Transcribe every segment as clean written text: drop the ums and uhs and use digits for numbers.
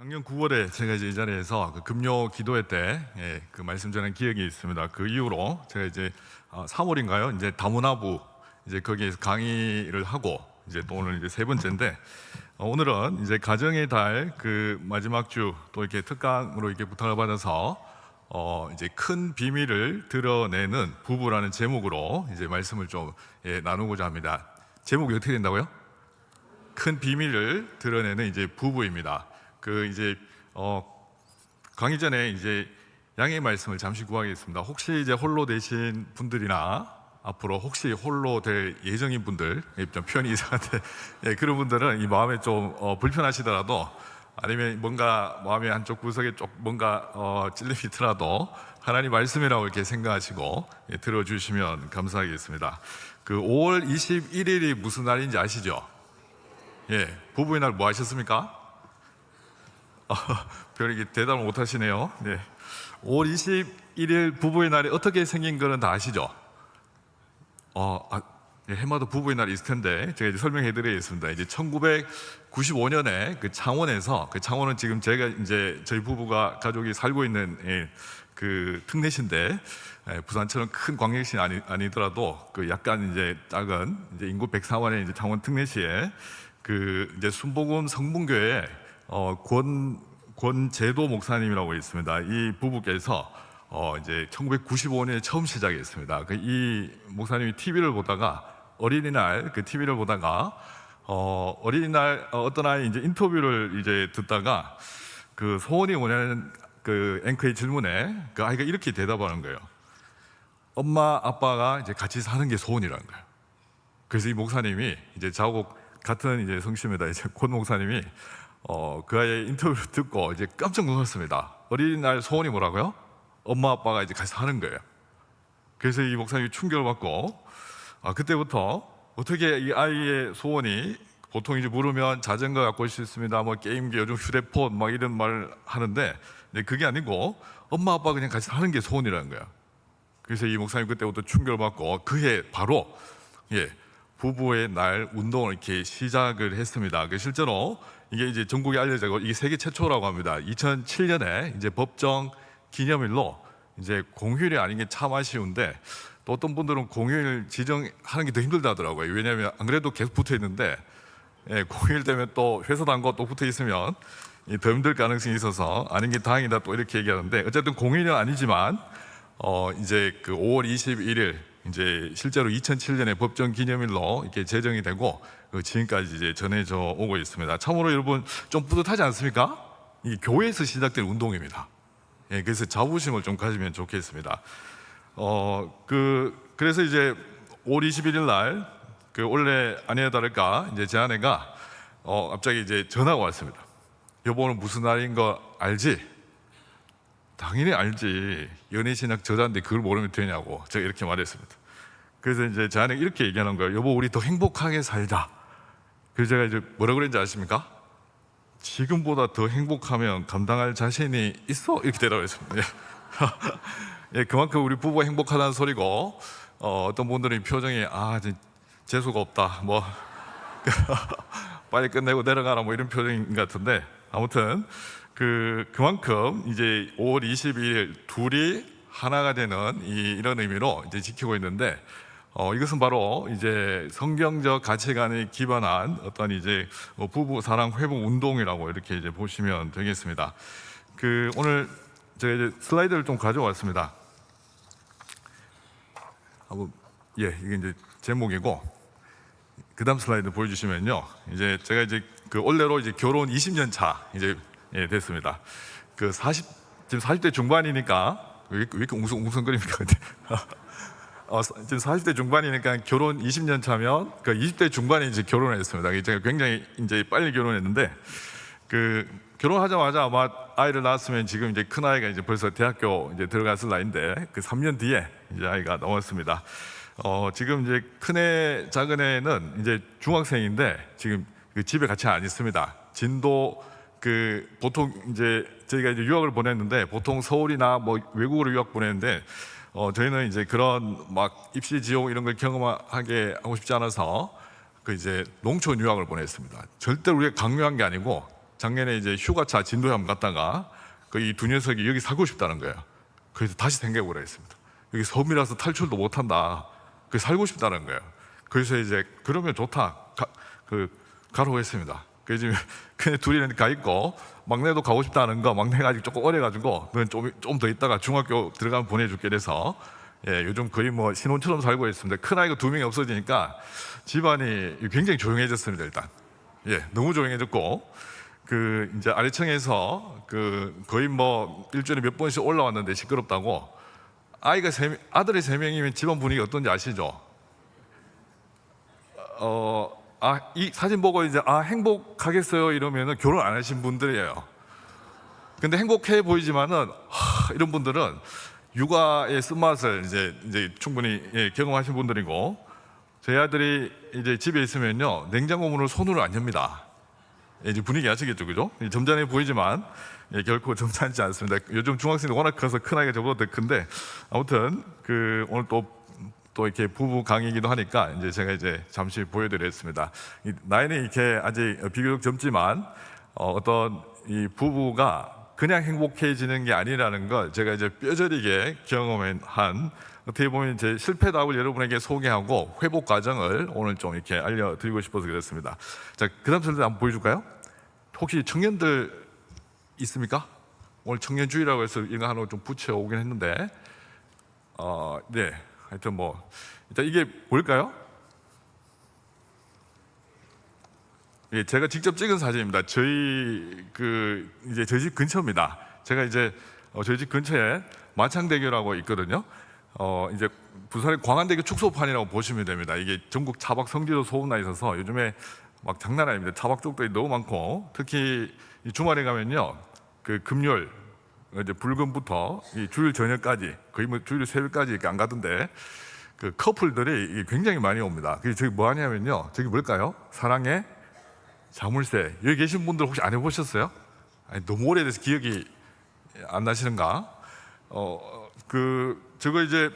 작년 9월에 제가 이제 이 자리에서 그 금요 기도회 때 그 말씀 전한 기억이 있습니다. 그 이후로 제가 이제 3월인가요? 이제 다문화부 이제 거기에서 강의를 하고 이제 또 오늘 이제 세 번째인데 오늘은 이제 가정의 달 그 마지막 주 또 이렇게 특강으로 이렇게 부탁을 받아서 이제 큰 비밀을 드러내는 부부라는 제목으로 이제 말씀을 좀 나누고자 합니다. 제목이 어떻게 된다고요? 큰 비밀을 드러내는 이제 부부입니다. 그 이제 강의 전에 이제 양해 말씀을 잠시 구하겠습니다. 혹시 이제 홀로 되신 분들이나 앞으로 혹시 홀로 될 예정인 분들, 좀 표현이 이상한데 그런 분들은 이 마음에 좀 불편하시더라도 아니면 뭔가 마음의 한쪽 구석에 좀 뭔가 찔림이 있더라도 하나님 말씀이라고 이렇게 생각하시고 들어주시면 감사하겠습니다. 그 5월 21일이 무슨 날인지 아시죠? 부부의 날 뭐 하셨습니까? 별 이게 대답을 못 하시네요. 5월 21일 부부의 날이 어떻게 생긴 거는 다 아시죠? 해마다 부부의 날이 있을 텐데 제가 이제 설명해 드리겠습니다. 이제 1995년에 그 창원에서, 그 창원은 지금 제가 이제 저희 부부가 가족이 살고 있는 그 특례시인데 부산처럼 큰 광역시 아니더라도 그 약간 이제 작은 이제 인구 104만의 이제 창원 특례시에 그 이제 순복음 성문교회 권재도 목사님이라고 있습니다. 이 부부께서 이제 1995년에 처음 시작했습니다. 이 목사님이 TV를 보다가 어린이날 그 TV를 보다가 어린이날 어떤 아이 이제 인터뷰를 이제 듣다가 그 소원이 뭐냐는 그 앵커의 질문에 그 아이가 이렇게 대답하는 거예요. 엄마 아빠가 이제 같이 사는 게 소원이라는 거예요. 그래서 이 목사님이 이제 자곡 같은 이제 성씨입니다. 이제 권 목사님이 그 아이의 인터뷰를 듣고 이제 깜짝 놀랐습니다. 어린이날 소원이 뭐라고요? 엄마 아빠가 이제 같이 사는 거예요. 그래서 이 목사님이 충격을 받고 그때부터 어떻게 이 아이의 소원이 보통 이제 물으면 자전거 갖고 올 수 있습니다. 뭐 게임기, 요즘 휴대폰 막 이런 말 하는데 그게 아니고 엄마 아빠 그냥 같이 사는 게 소원이라는 거예요. 그래서 이 목사님 그때부터 충격을 받고 그해 바로 부부의 날 운동을 이렇게 시작을 했습니다. 실제로 이게 이제 전국에 알려지고 이게 세계 최초라고 합니다. 2007년에 이제 법정 기념일로 이제 공휴일이 아닌 게 참 아쉬운데 또 어떤 분들은 공휴일 지정하는 게 더 힘들다 하더라고요. 왜냐하면 안 그래도 계속 붙어 있는데 공휴일 되면 또 회사 단거 또 붙어 있으면 더 힘들 가능성이 있어서 아닌 게 다행이다 또 이렇게 얘기하는데 어쨌든 공휴일은 아니지만 이제 그 5월 21일 이제 실제로 2007년에 법정 기념일로 이렇게 제정이 되고 지금까지 이제 전해져 오고 있습니다. 참으로 여러분 좀 뿌듯하지 않습니까? 이 교회에서 시작된 운동입니다. 그래서 자부심을 좀 가지면 좋겠습니다. 그래서 이제 5월 21일 날 그 원래 아니나 다를까 이제 제 아내가 갑자기 이제 전화가 왔습니다. 여보 오늘 무슨 날인 거 알지? 당연히 알지. 연애신학 저자인데 그걸 모르면 되냐고 제가 이렇게 말했습니다. 그래서 이제 제 아내가 이렇게 얘기하는 거예요. 여보 우리 더 행복하게 살자. 그래서 제가 이제 뭐라고 그랬는지 아십니까? 지금보다 더 행복하면 감당할 자신이 있어? 이렇게 대답했습니다. 그만큼 우리 부부가 행복하다는 소리고 어떤 분들은 표정이 재수가 없다 뭐 빨리 끝내고 내려가라 뭐 이런 표정인 것 같은데 아무튼 그만큼 이제 5월 22일 둘이 하나가 되는 이런 의미로 이제 지키고 있는데 이것은 바로 이제 성경적 가치관에 기반한 어떤 이제 부부 사랑 회복 운동이라고 이렇게 이제 보시면 되겠습니다. 오늘 제가 이제 슬라이드를 좀 가져왔습니다. 이게 이제 제목이고 그다음 슬라이드 보여주시면요. 이제 제가 이제 올해로 이제 결혼 20년 차 이제 됐습니다. 지금 40대 중반이니까 왜 이렇게 웅성거립니까? 지금 40대 중반이니까 결혼 20년 차면 20대 중반에 이제 결혼을 했습니다. 제가 굉장히 이제 빨리 결혼했는데 결혼하자마자 아마 아이를 낳았으면 지금 이제 큰 아이가 이제 벌써 대학교 이제 들어갔을 나이인데 3년 뒤에 이제 아이가 나왔습니다. 지금 이제 큰애 작은애는 이제 중학생인데 지금 집에 같이 안 있습니다. 진도 보통 이제 저희가 이제 유학을 보냈는데 보통 서울이나 뭐 외국으로 유학 보냈는데 저희는 이제 그런 막 입시 지옥 이런 걸 경험하게 하고 싶지 않아서 이제 농촌 유학을 보냈습니다. 절대 우리가 강요한 게 아니고 작년에 이제 휴가차 진도함 갔다가 그 이 두 녀석이 여기 살고 싶다는 거예요. 그래서 다시 생각을 했습니다. 여기 섬이라서 탈출도 못한다. 그 살고 싶다는 거예요. 그래서 이제 그러면 좋다. 가라고 했습니다. 그래서 그냥 둘이 가 있고 막내도 가고 싶다는 거. 막내가 아직 조금 어려가지고 넌 좀 더 있다가 중학교 들어가면 보내줄게 그래서 요즘 거의 뭐 신혼처럼 살고 있습니다. 큰 아이가 두 명이 없어지니까 집안이 굉장히 조용해졌습니다. 일단 너무 조용해졌고 이제 아래층에서 거의 뭐 일주일에 몇 번씩 올라왔는데 시끄럽다고 아들이 세 명이면 집안 분위기 어떤지 아시죠? 이 사진 보고 이제 행복하겠어요 이러면은 결혼 안 하신 분들이에요. 근데 행복해 보이지만은 이런 분들은 육아의 쓴맛을 이제 충분히 경험하신 분들이고 저희 아들이 이제 집에 있으면요 냉장고 문을 손으로 안 엽니다. 이제 분위기 아시겠죠, 그죠? 점잖해 보이지만 결코 점잖지 않습니다. 요즘 중학생이 워낙 커서 큰 아이가 저보다 더 큰데 아무튼 오늘 또 이렇게 부부 강의이기도 하니까 이제 제가 이제 잠시 보여드리겠습니다. 나이는 이렇게 아직 비교적 젊지만 어떤 이 부부가 그냥 행복해지는 게 아니라는 걸 제가 이제 뼈저리게 경험한 어떻게 보면 제 실패담을 여러분에게 소개하고 회복 과정을 오늘 좀 이렇게 알려드리고 싶어서 그렇습니다. 자, 그다음 슬라이드 한번 보여줄까요? 혹시 청년들 있습니까? 오늘 청년주의라고 해서 이거 하나 좀 붙여오긴 했는데 네, 하여튼 뭐 일단 이게 뭘까요? 제가 직접 찍은 사진입니다. 이제 저희 집 근처입니다. 제가 이제 저희 집 근처에 만창대교라고 있거든요. 이제 부산의 광안대교 축소판이라고 보시면 됩니다. 이게 전국 차박 성지로 소문나 있어서 요즘에 막 장난 아닙니다. 차박 쪽들이 너무 많고 특히 이 주말에 가면요 금요일 이제 불금부터 이 주일 저녁까지 거의 뭐 주일 새벽까지 이렇게 안 가던데 커플들이 굉장히 많이 옵니다. 그래서 저기 뭐 하냐면요 저기 뭘까요? 사랑의 자물쇠. 여기 계신 분들 혹시 안 해보셨어요? 너무 오래돼서 기억이 안 나시는가? 저거 이제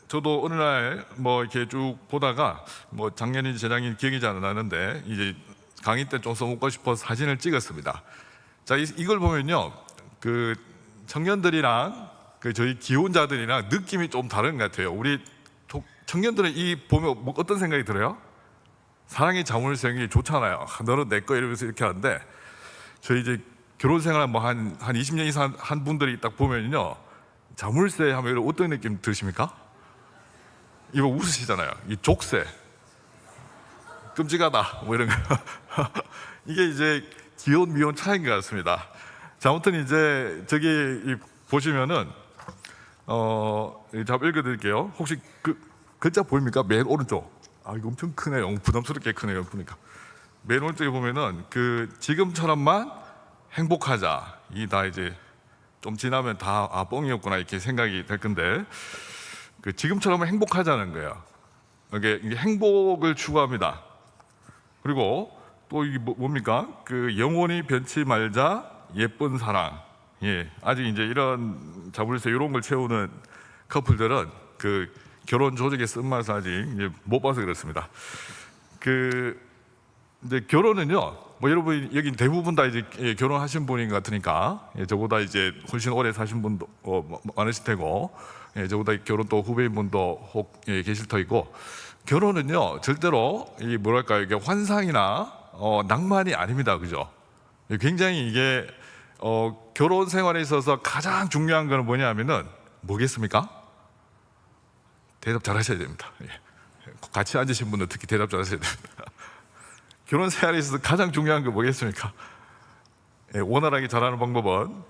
저도 어느 날 뭐 이렇게 쭉 보다가 뭐 작년인지 재작년 기억이 잘 안 나는데 이제 강의 때 좀 써먹고 싶어서 사진을 찍었습니다. 자, 이걸 보면요 청년들이랑 저희 기혼자들이랑 느낌이 좀 다른 것 같아요. 우리 청년들은 이 보면 뭐 어떤 생각이 들어요? 사랑의 자물쇠이 좋잖아요. 너는 내 거 이러면서 이렇게 하는데 저희 이제 결혼 생활 뭐 한 20년 이상 한 분들이 딱 보면요 자물쇠 하면 어떤 느낌 드십니까? 이거 웃으시잖아요. 이 족쇄 끔찍하다 뭐 이런 거 이게 이제 기혼 미혼 차이인 것 같습니다. 자, 아무튼 이제 저기 보시면은 잠깐 읽어드릴게요. 혹시 글자 보입니까? 맨 오른쪽. 이거 엄청 크네요. 부담스럽게 크네요. 보니까 맨 오른쪽에 보면은 지금처럼만 행복하자. 이 다 이제 좀 지나면 다 뻥이었구나 이렇게 생각이 될 건데 지금처럼 행복하자는 거예요. 이게 행복을 추구합니다. 그리고 또 이게 뭡니까? 영원히 변치 말자 예쁜 사랑. 아직 이제 이런 자물쇠 이런 걸 채우는 커플들은 결혼 조직의 쓴맛을 아직 이제 못 봐서 그렇습니다. 이제 결혼은요, 뭐 여러분 여기 대부분 다 이제 결혼하신 분인 것 같으니까 저보다 이제 훨씬 오래 사신 분도 많으실 테고 저보다 결혼 또 후배인 분도 혹 계실 터이고 결혼은요 절대로 뭐랄까요 이게 환상이나 낭만이 아닙니다, 그죠? 굉장히 이게 결혼 생활에 있어서 가장 중요한 건 뭐냐면은 뭐겠습니까? 대답 잘 하셔야 됩니다. 같이 앉으신 분들 특히 대답 잘 하셔야 됩니다. 결혼 생활에 있어서 가장 중요한 게 뭐겠습니까? 원활하게 잘하는 방법은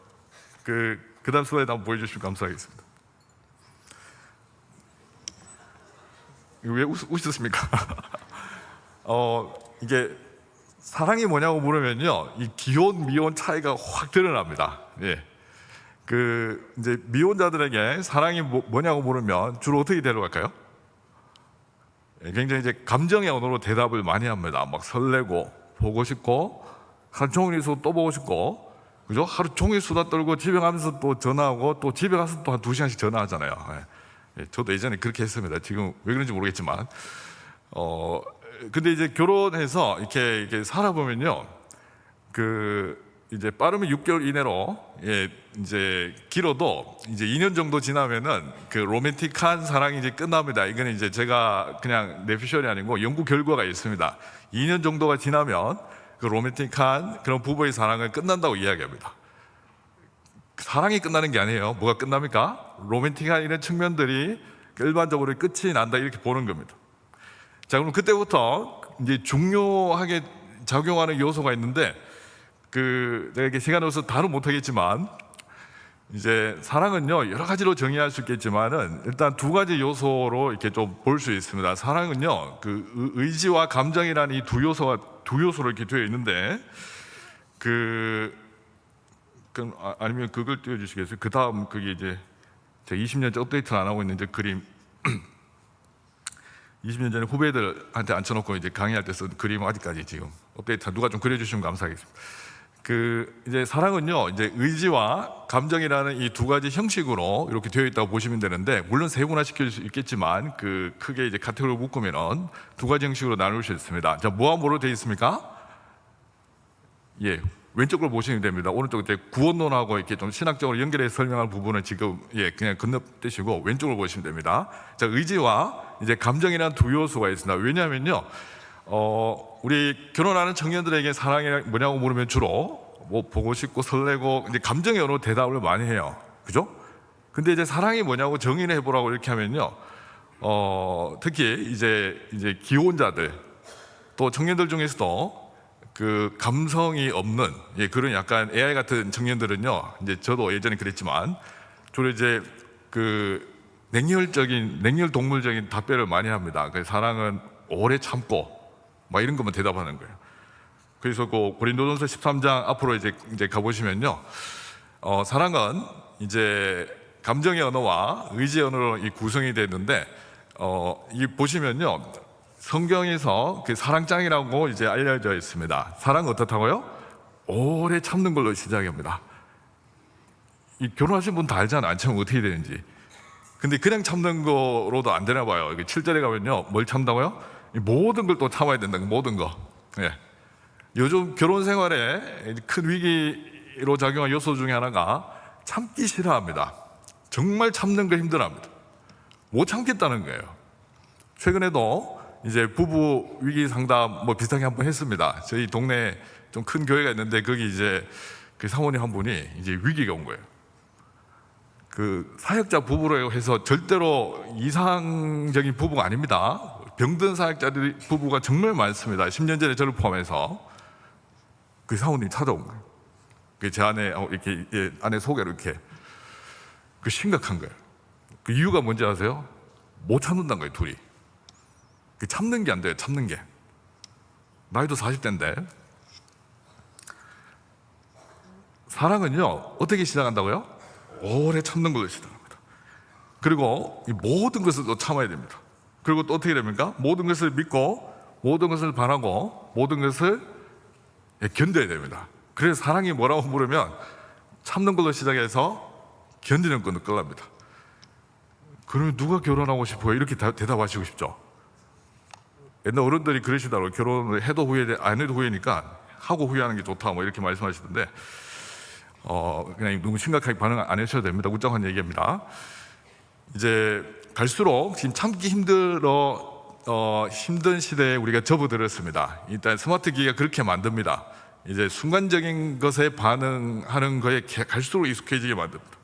그다음 슬라이드 한번 보여주시면 감사하겠습니다. 왜 웃으십니까? 이게 사랑이 뭐냐고 물으면요, 이 기혼 미혼 차이가 확 드러납니다. 이제 미혼자들에게 사랑이 뭐냐고 물으면 주로 어떻게 대답할까요? 굉장히 이제 감정의 언어로 대답을 많이 합니다. 막 설레고 보고 싶고 하루 종일 있어도 또 보고 싶고, 그죠? 하루 종일 수다 떨고 집에 가면서 또 전화하고 또 집에 가서 또 한 2시간씩 전화하잖아요. 저도 예전에 그렇게 했습니다. 지금 왜 그런지 모르겠지만 근데 이제 결혼해서 이렇게 살아보면요 이제 빠르면 6개월 이내로, 예, 이제 길어도 이제 2년 정도 지나면은 그 로맨틱한 사랑이 이제 끝납니다. 이거는 이제 제가 그냥 내피셜이 아니고 연구 결과가 있습니다. 2년 정도가 지나면 그 로맨틱한 그런 부부의 사랑은 끝난다고 이야기합니다. 사랑이 끝나는 게 아니에요. 뭐가 끝납니까? 로맨틱한 이런 측면들이 일반적으로 끝이 난다, 이렇게 보는 겁니다. 자, 그럼 그때부터 이제 중요하게 작용하는 요소가 있는데, 내가 이렇게 시간이 없어서 다루 못하겠지만, 이제 사랑은요 여러 가지로 정의할 수 있겠지만은 일단 두 가지 요소로 이렇게 좀 볼 수 있습니다. 사랑은요 그 의지와 감정이라는 이 두 요소로 이렇게 되어 있는데, 아니면 그걸 띄워주시겠어요? 그 다음 그게 이제 제가 20년째 업데이트를 안 하고 있는 이제 그림. 20년 전에 후배들한테 앉혀놓고 이제 강의할 때 쓴 그림 아직까지 지금 업데이트 누가 좀 그려주시면 감사하겠습니다. 이제 사랑은요 이제 의지와 감정이라는 이 두 가지 형식으로 이렇게 되어 있다고 보시면 되는데, 물론 세분화 시킬 수 있겠지만 크게 이제 카테고리로 묶으면은 두 가지 형식으로 나눌 수 있습니다. 자, 뭐와 뭐로 되어 있습니까? 예, 왼쪽으로 보시면 됩니다. 오른쪽 이제 구원론하고 이렇게 좀 신학적으로 연결해서 설명할 부분은 지금 그냥 건너뛰시고 왼쪽으로 보시면 됩니다. 자, 의지와 이제 감정이라는 두 요소가 있습니다. 왜냐하면요, 우리 결혼하는 청년들에게 사랑이 뭐냐고 물으면 주로 뭐 보고 싶고 설레고 이제 감정의 언어로 대답을 많이 해요. 그죠? 근데 이제 사랑이 뭐냐고 정의를 해보라고 이렇게 하면요, 특히 이제 기혼자들 또 청년들 중에서도 그 감성이 없는 그런 약간 AI 같은 청년들은요, 이제 저도 예전에 그랬지만 주로 이제 냉혈 동물적인 답변을 많이 합니다. 사랑은 오래 참고 막 이런 것만 대답하는 거예요. 그래서 고린도전서 13장 앞으로 이제 가보시면요, 사랑은 이제 감정의 언어와 의지의 언어로 구성이 되는데, 이 보시면요, 성경에서 사랑장이라고 이제 알려져 있습니다. 사랑은 어떻다고요? 오래 참는 걸로 시작합니다. 결혼하신 분 다 알잖아요. 안 참으면 어떻게 되는지. 근데 그냥 참는 거로도 안 되나 봐요. 7절에 가면요, 뭘 참다고요? 모든 걸 또 참아야 된다. 모든 거. 예. 요즘 결혼 생활에 큰 위기로 작용한 요소 중에 하나가 참기 싫어합니다. 정말 참는 거 힘들어합니다. 못 참겠다는 거예요. 최근에도 이제 부부 위기 상담 뭐 비슷하게 한번 했습니다. 저희 동네에 좀 큰 교회가 있는데 거기 이제 사모님 한 분이 이제 위기가 온 거예요. 사역자 부부로 해서 절대로 이상적인 부부가 아닙니다. 병든 사역자들이 부부가 정말 많습니다. 10년 전에 저를 포함해서 사모님이 찾아온 거예요. 제 아내 이렇게 아내 소개로 이렇게 심각한 거예요. 이유가 뭔지 아세요? 못 참는다는 거예요, 둘이. 참는 게 안 돼요, 참는 게. 나이도 40대인데. 사랑은요, 어떻게 시작한다고요? 오래 참는 걸로 시작합니다. 그리고 이 모든 것을 또 참아야 됩니다. 그리고 또 어떻게 됩니까? 모든 것을 믿고, 모든 것을 바라고, 모든 것을 견뎌야 됩니다. 그래서 사랑이 뭐라고 물으면 참는 걸로 시작해서 견디는 걸로 끝납니다. 그러면 누가 결혼하고 싶어요? 이렇게 대답하시고 싶죠? 옛날 어른들이 그러시더라고요. 결혼을 해도 후회, 안 해도 후회니까 하고 후회하는 게 좋다, 뭐 이렇게 말씀하시던데, 그냥 너무 심각하게 반응 안 하셔도 됩니다. 우정한 얘기입니다. 이제 갈수록 지금 참기 힘든 시대에 우리가 접어들었습니다. 일단 스마트 기기가 그렇게 만듭니다. 이제 순간적인 것에 반응하는 거에 갈수록 익숙해지게 만듭니다.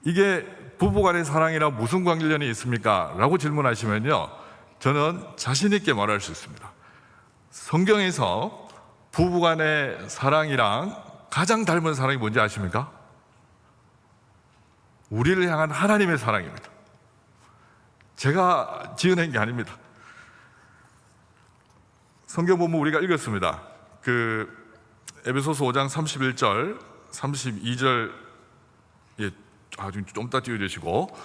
이게 부부간의 사랑이랑 무슨 관련이 있습니까? 라고 질문하시면요, 저는 자신 있게 말할 수 있습니다. 성경에서 부부간의 사랑이랑 가장 닮은 사랑이 뭔지 아십니까? 우리를 향한 하나님의 사랑입니다. 제가 지어낸 게 아닙니다. 성경 본문 우리가 읽었습니다. 에베소서 5장 31절, 32절 좀 이따 띄워주시고,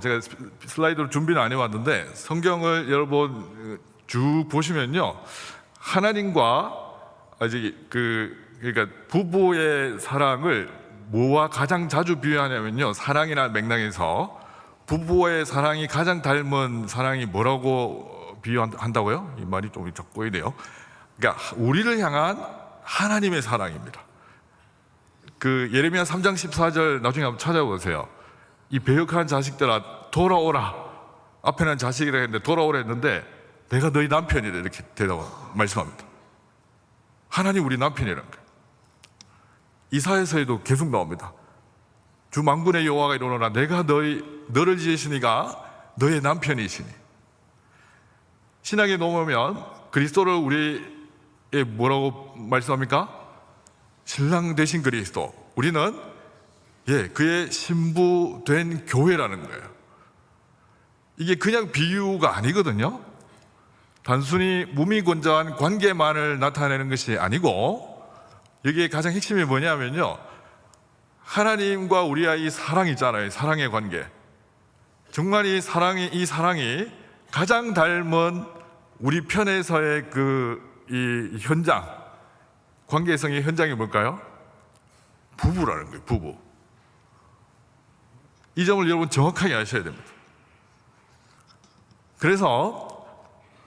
제가 슬라이드로 준비는 안 해왔는데 성경을 여러분 쭉 보시면요, 하나님과 그러니까 부부의 사랑을 뭐와 가장 자주 비유하냐면요, 사랑이라는 맥락에서 부부의 사랑이 가장 닮은 사랑이 뭐라고 비유한다고요? 이 말이 좀 자꾸 보이네요. 그러니까 우리를 향한 하나님의 사랑입니다. 그 예레미야 3장 14절 나중에 한번 찾아보세요. 이 배역한 자식들아 돌아오라. 앞에는 자식이라 했는데 돌아오라 했는데 내가 너희 남편이다 이렇게 말씀합니다. 하나님 우리 남편이라는 거예요. 이사야서에도 계속 나옵니다. 주 만군의 여호와가 이르노라 내가 너를 지으시니가 너의 남편이시니. 신약에 넘어오면 그리스도를 우리의 뭐라고 말씀합니까? 신랑 되신 그리스도. 우리는 그의 신부된 교회라는 거예요. 이게 그냥 비유가 아니거든요. 단순히 무미건조한 관계만을 나타내는 것이 아니고 여기에 가장 핵심이 뭐냐면요, 하나님과 우리의 이 사랑 있잖아요. 사랑의 관계. 정말 이 사랑이 가장 닮은 우리 편에서의 이 현장, 관계성의 현장이 뭘까요? 부부라는 거예요. 부부. 이 점을 여러분 정확하게 아셔야 됩니다. 그래서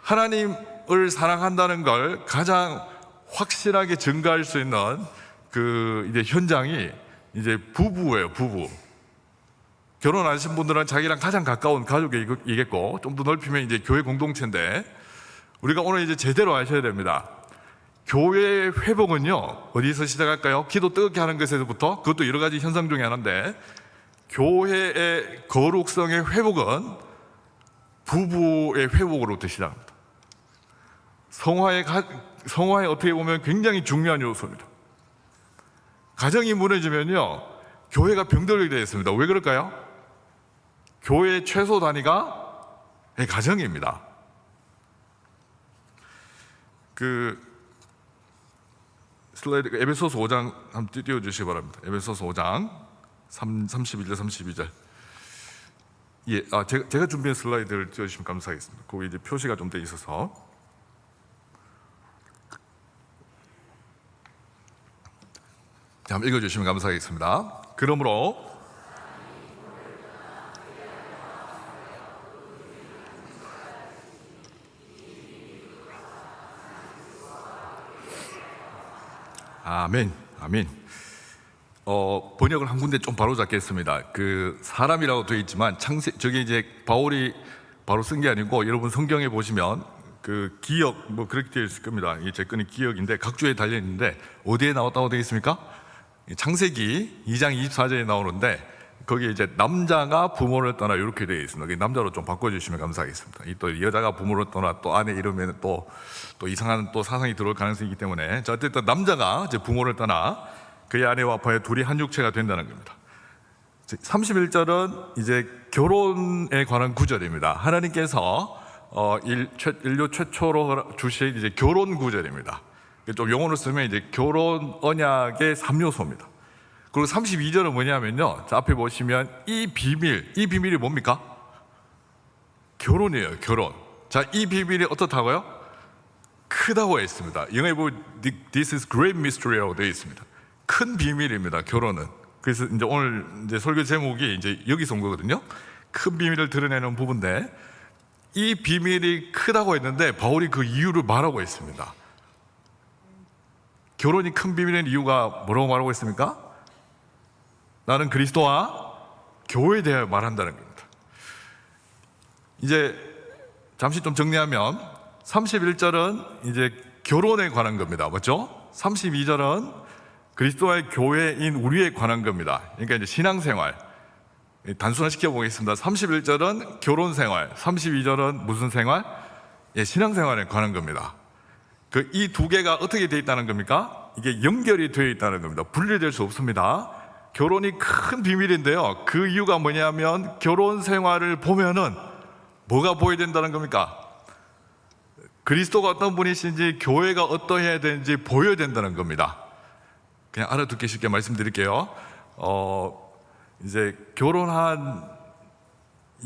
하나님을 사랑한다는 걸 가장 확실하게 증가할 수 있는 이제 현장이 이제 부부예요. 부부. 결혼 안 하신 분들은 자기랑 가장 가까운 가족이겠고, 좀 더 넓히면 이제 교회 공동체인데, 우리가 오늘 이제 제대로 아셔야 됩니다. 교회의 회복은요, 어디서 시작할까요? 기도 뜨겁게 하는 것에서부터, 그것도 여러 가지 현상 중에 하나인데, 교회의 거룩성의 회복은 부부의 회복으로부터 시작합니다. 성화에 어떻게 보면 굉장히 중요한 요소입니다. 가정이 무너지면요, 교회가 병들게 되어 있습니다. 왜 그럴까요? 교회의 최소 단위가 가정입니다. 슬라이드 에베소서 5장 한번 띄워주시기 바랍니다. 에베소서 5장 31절 32절. 제가 준비한 슬라이드를 띄워주시면 감사하겠습니다. 거기 이제 표시가 좀 돼 있어서. 자, 한번 읽어주시면 감사하겠습니다. 그러므로 아멘. 번역을 한 군데 좀 바로 잡겠습니다. 사람이라고 되어 있지만 저게 이제 바울이 바로 쓴 게 아니고, 여러분 성경에 보시면 기역 그렇게 되어 있을 겁니다. 제 거는 기역인데 각주에 달려 있는데 어디에 나왔다고 되어 있습니까? 창세기 2장 24절에 나오는데 거기에 이제 남자가 부모를 떠나 이렇게 되어 있습니다. 남자로 좀 바꿔주시면 감사하겠습니다. 또 여자가 부모를 떠나 또 아내 이러면 또 이상한 또 사상이 들어올 가능성이 있기 때문에, 자, 어쨌든 남자가 이제 부모를 떠나 그의 아내와 아빠의 둘이 한 육체가 된다는 겁니다. 31절은 이제 결혼에 관한 구절입니다. 하나님께서 인류 최초로 주신 이제 결혼 구절입니다. 좀 용어를 쓰면 이제 결혼 언약의 3요소입니다. 그리고 32절은 뭐냐면요, 자, 앞에 보시면 이 비밀이 뭡니까? 결혼이에요. 결혼. 자, 이 비밀이 어떻다고요? 크다고 했습니다. 영어에 보면 This is great mystery라고 되어 있습니다. 큰 비밀입니다. 결혼은. 그래서 이제 오늘 이제 설교 제목이 이제 여기서 온 거거든요. 큰 비밀을 드러내는 부분인데, 이 비밀이 크다고 했는데 바울이 그 이유를 말하고 있습니다. 결혼이 큰 비밀인 이유가 뭐라고 말하고 있습니까? 나는 그리스도와 교회에 대해 말한다는 겁니다. 이제 잠시 좀 정리하면 31절은 이제 결혼에 관한 겁니다. 맞죠? 32절은 그리스도와의 교회인 우리에 관한 겁니다. 그러니까 이제 신앙생활. 단순화시켜 보겠습니다. 31절은 결혼생활, 32절은 무슨 생활? 신앙생활에 관한 겁니다. 이 두 개가 어떻게 되어 있다는 겁니까? 이게 연결이 되어 있다는 겁니다. 분리될 수 없습니다. 결혼이 큰 비밀인데요, 그 이유가 뭐냐면 결혼 생활을 보면은 뭐가 보여야 된다는 겁니까? 그리스도가 어떤 분이신지, 교회가 어떠해야 되는지 보여야 된다는 겁니다. 그냥 알아듣기 쉽게 말씀드릴게요. 이제 결혼한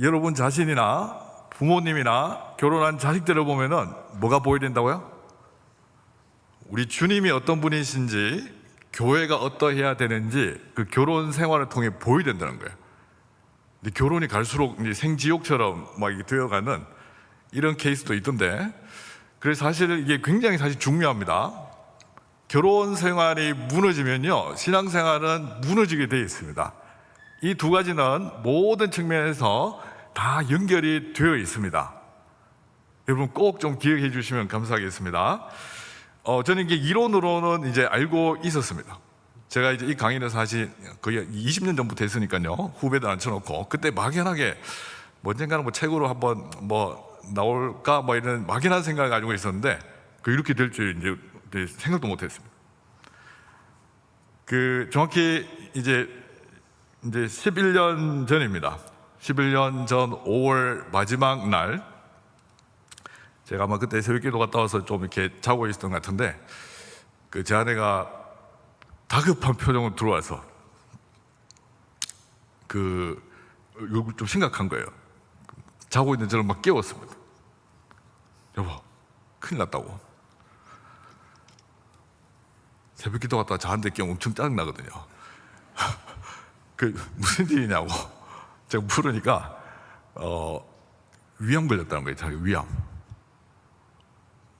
여러분 자신이나 부모님이나 결혼한 자식들을 보면은 뭐가 보여야 된다고요? 우리 주님이 어떤 분이신지, 교회가 어떠해야 되는지 그 결혼 생활을 통해 보여야 된다는 거예요. 근데 결혼이 갈수록 이제 생지옥처럼 막 되어가는 이런 케이스도 있던데, 그래서 사실 이게 굉장히 중요합니다. 결혼 생활이 무너지면요, 신앙 생활은 무너지게 되어 있습니다. 이 두 가지는 모든 측면에서 다 연결이 되어 있습니다. 여러분 꼭 좀 기억해 주시면 감사하겠습니다. 저는 이게 이론으로는 이제 알고 있었습니다. 제가 이제 이 강의를 사실 거의 20년 전부터 했으니까요. 후배들 앉혀놓고 그때 막연하게 언젠가는 뭐 책으로 한번 뭐 나올까 뭐 이런 막연한 생각을 가지고 있었는데 이렇게 될 줄 이제 생각도 못했습니다. 정확히 이제 11년 전입니다. 11년 전 5월 마지막 날, 제가 아마 그때 새벽기도 갔다 와서 좀 이렇게 자고 있었던 것 같은데 제 아내가 다급한 표정으로 들어와서 얼굴 좀 심각한 거예요. 자고 있는 저를 막 깨웠습니다. 여보, 큰일 났다고. 새벽기도 갔다가 저한테 깨우면 엄청 짜증나거든요. 무슨 일이냐고 제가 물으니까 위암 걸렸다는 거예요. 자기 위암.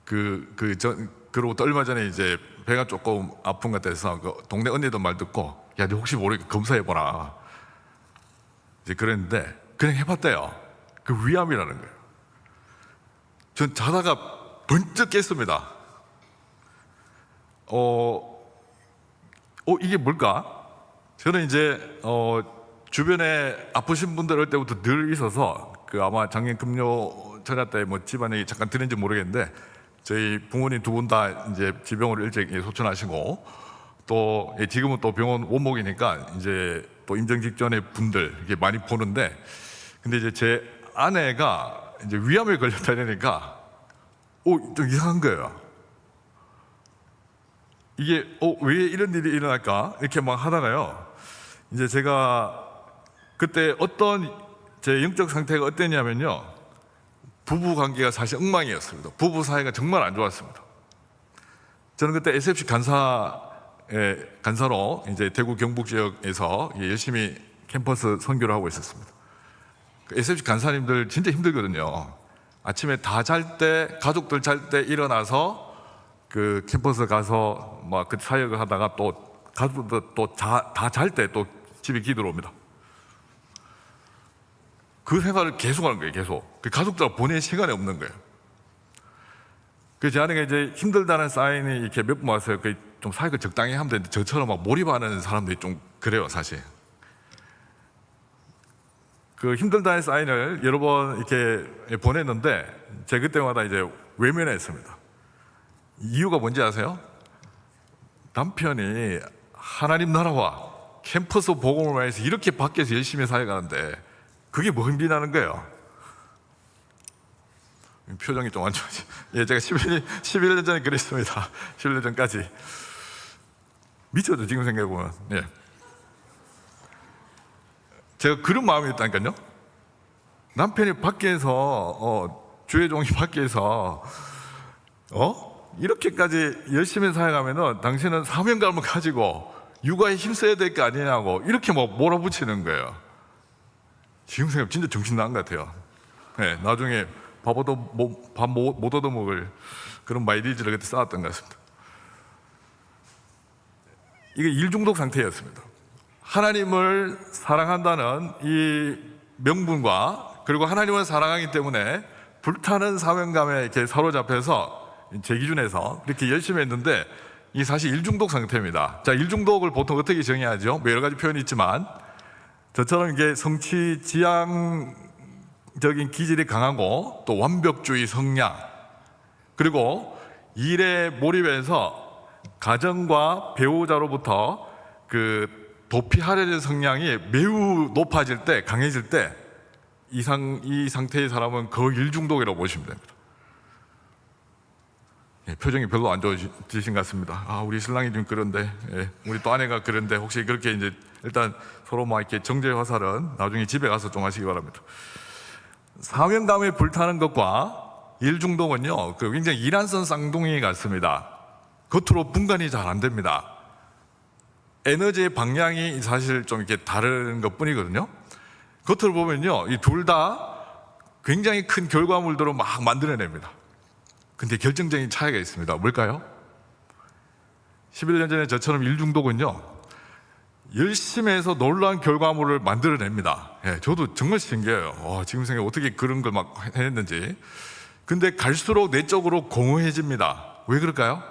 그리고 또 얼마 전에 이제 배가 조금 아픈 것 같아서 동네 언니도 말 듣고, 야, 너 혹시 모르니까 검사해보라. 이제 그랬는데 그냥 해봤대요. 위암이라는 거예요. 전 자다가 번쩍 깼습니다. 이게 뭘까? 저는 이제 주변에 아프신 분들 올 때부터 늘 있어서 아마 작년 금요 전야 때 뭐 집안에 잠깐 들은지 모르겠는데 저희 부모님 두 분 다 이제 지병으로 일찍 소천하시고 또 지금은 또 병원 원목이니까 이제 또 임정 직전에 분들 이게 많이 보는데, 근데 이제 제 아내가 이제 위암에 걸렸다 이러니까 좀 이상한 거예요. 이게 왜 이런 일이 일어날까 이렇게 막 하다가요, 이제 제가 그때 제 영적 상태가 어땠냐면요, 부부 관계가 사실 엉망이었습니다. 부부 사이가 정말 안 좋았습니다. 저는 그때 SFC 간사로 이제 대구 경북 지역에서 열심히 캠퍼스 선교를 하고 있었습니다. SFC 간사님들 진짜 힘들거든요. 아침에 다 잘 때, 가족들 잘 때 일어나서 캠퍼스 가서 막 사역을 하다가 또 가족들 다 잘 때 또 집에 기도로 옵니다. 그 생활을 계속 하는 거예요. 계속 가족들하고 보낼 시간이 없는 거예요. 제 아내가 이제 힘들다는 사인이 이렇게 몇 번 왔어요. 좀 사역을 적당히 하면 되는데 저처럼 막 몰입하는 사람들이 좀 그래요, 사실. 힘들다는 사인을 여러 번 이렇게 보냈는데 제가 그때마다 이제 외면했습니다. 이유가 뭔지 아세요? 남편이 하나님 나라와 캠퍼스 복음을 위해서 이렇게 밖에서 열심히 사역하는데 그게 뭐 흥미나는 거예요? 표정이 좀 안 좋아지. 제가 11년 전에 그랬습니다. 11년 전까지. 미쳐도 지금 생각해보면. 제가 그런 마음이었다니까요. 남편이 밖에서 주의 종이 밖에서 이렇게까지 열심히 사역하면은 당신은 사명감을 가지고 육아에 힘써야 될 거 아니냐고 이렇게 몰아붙이는 거예요. 지금 생각하면 진짜 정신 나간 것 같아요. 나중에 밥 못 얻어먹을 그런 마이리지를 그때 쌓았던 것 같습니다. 이게 일중독 상태였습니다. 하나님을 사랑한다는 이 명분과 그리고 하나님을 사랑하기 때문에 불타는 사명감에 이렇게 사로잡혀서 제 기준에서 이렇게 열심히 했는데 이 사실 일중독 상태입니다. 자, 일중독을 보통 어떻게 정의하죠? 여러 가지 표현이 있지만 저처럼 이게 성취 지향적인 기질이 강하고 또 완벽주의 성향, 그리고 일에 몰입해서 가정과 배우자로부터 도피하려는 성향이 매우 높아질 때, 강해질 때 이 상태의 사람은 거의 일중독이라고 보시면 됩니다. 표정이 별로 안 좋으신 것 같습니다. 우리 신랑이 좀 그런데, 우리 또 아내가 그런데, 혹시 그렇게 이제 일단 서로 막 이렇게 정죄 화살은 나중에 집에 가서 좀 하시기 바랍니다. 사명감에 불타는 것과 일중독은요, 굉장히 이란선 쌍둥이 같습니다. 겉으로 분간이 잘 안 됩니다. 에너지의 방향이 사실 좀 이렇게 다른 것 뿐이거든요. 겉으로 보면요, 이 둘 다 굉장히 큰 결과물들을 막 만들어냅니다. 근데 결정적인 차이가 있습니다. 뭘까요? 11년 전에 저처럼 일중독은요, 열심히 해서 놀라운 결과물을 만들어냅니다. 예, 저도 정말 신기해요. 지금 생각해 어떻게 그런 걸 막 해냈는지. 근데 갈수록 내적으로 공허해집니다. 왜 그럴까요?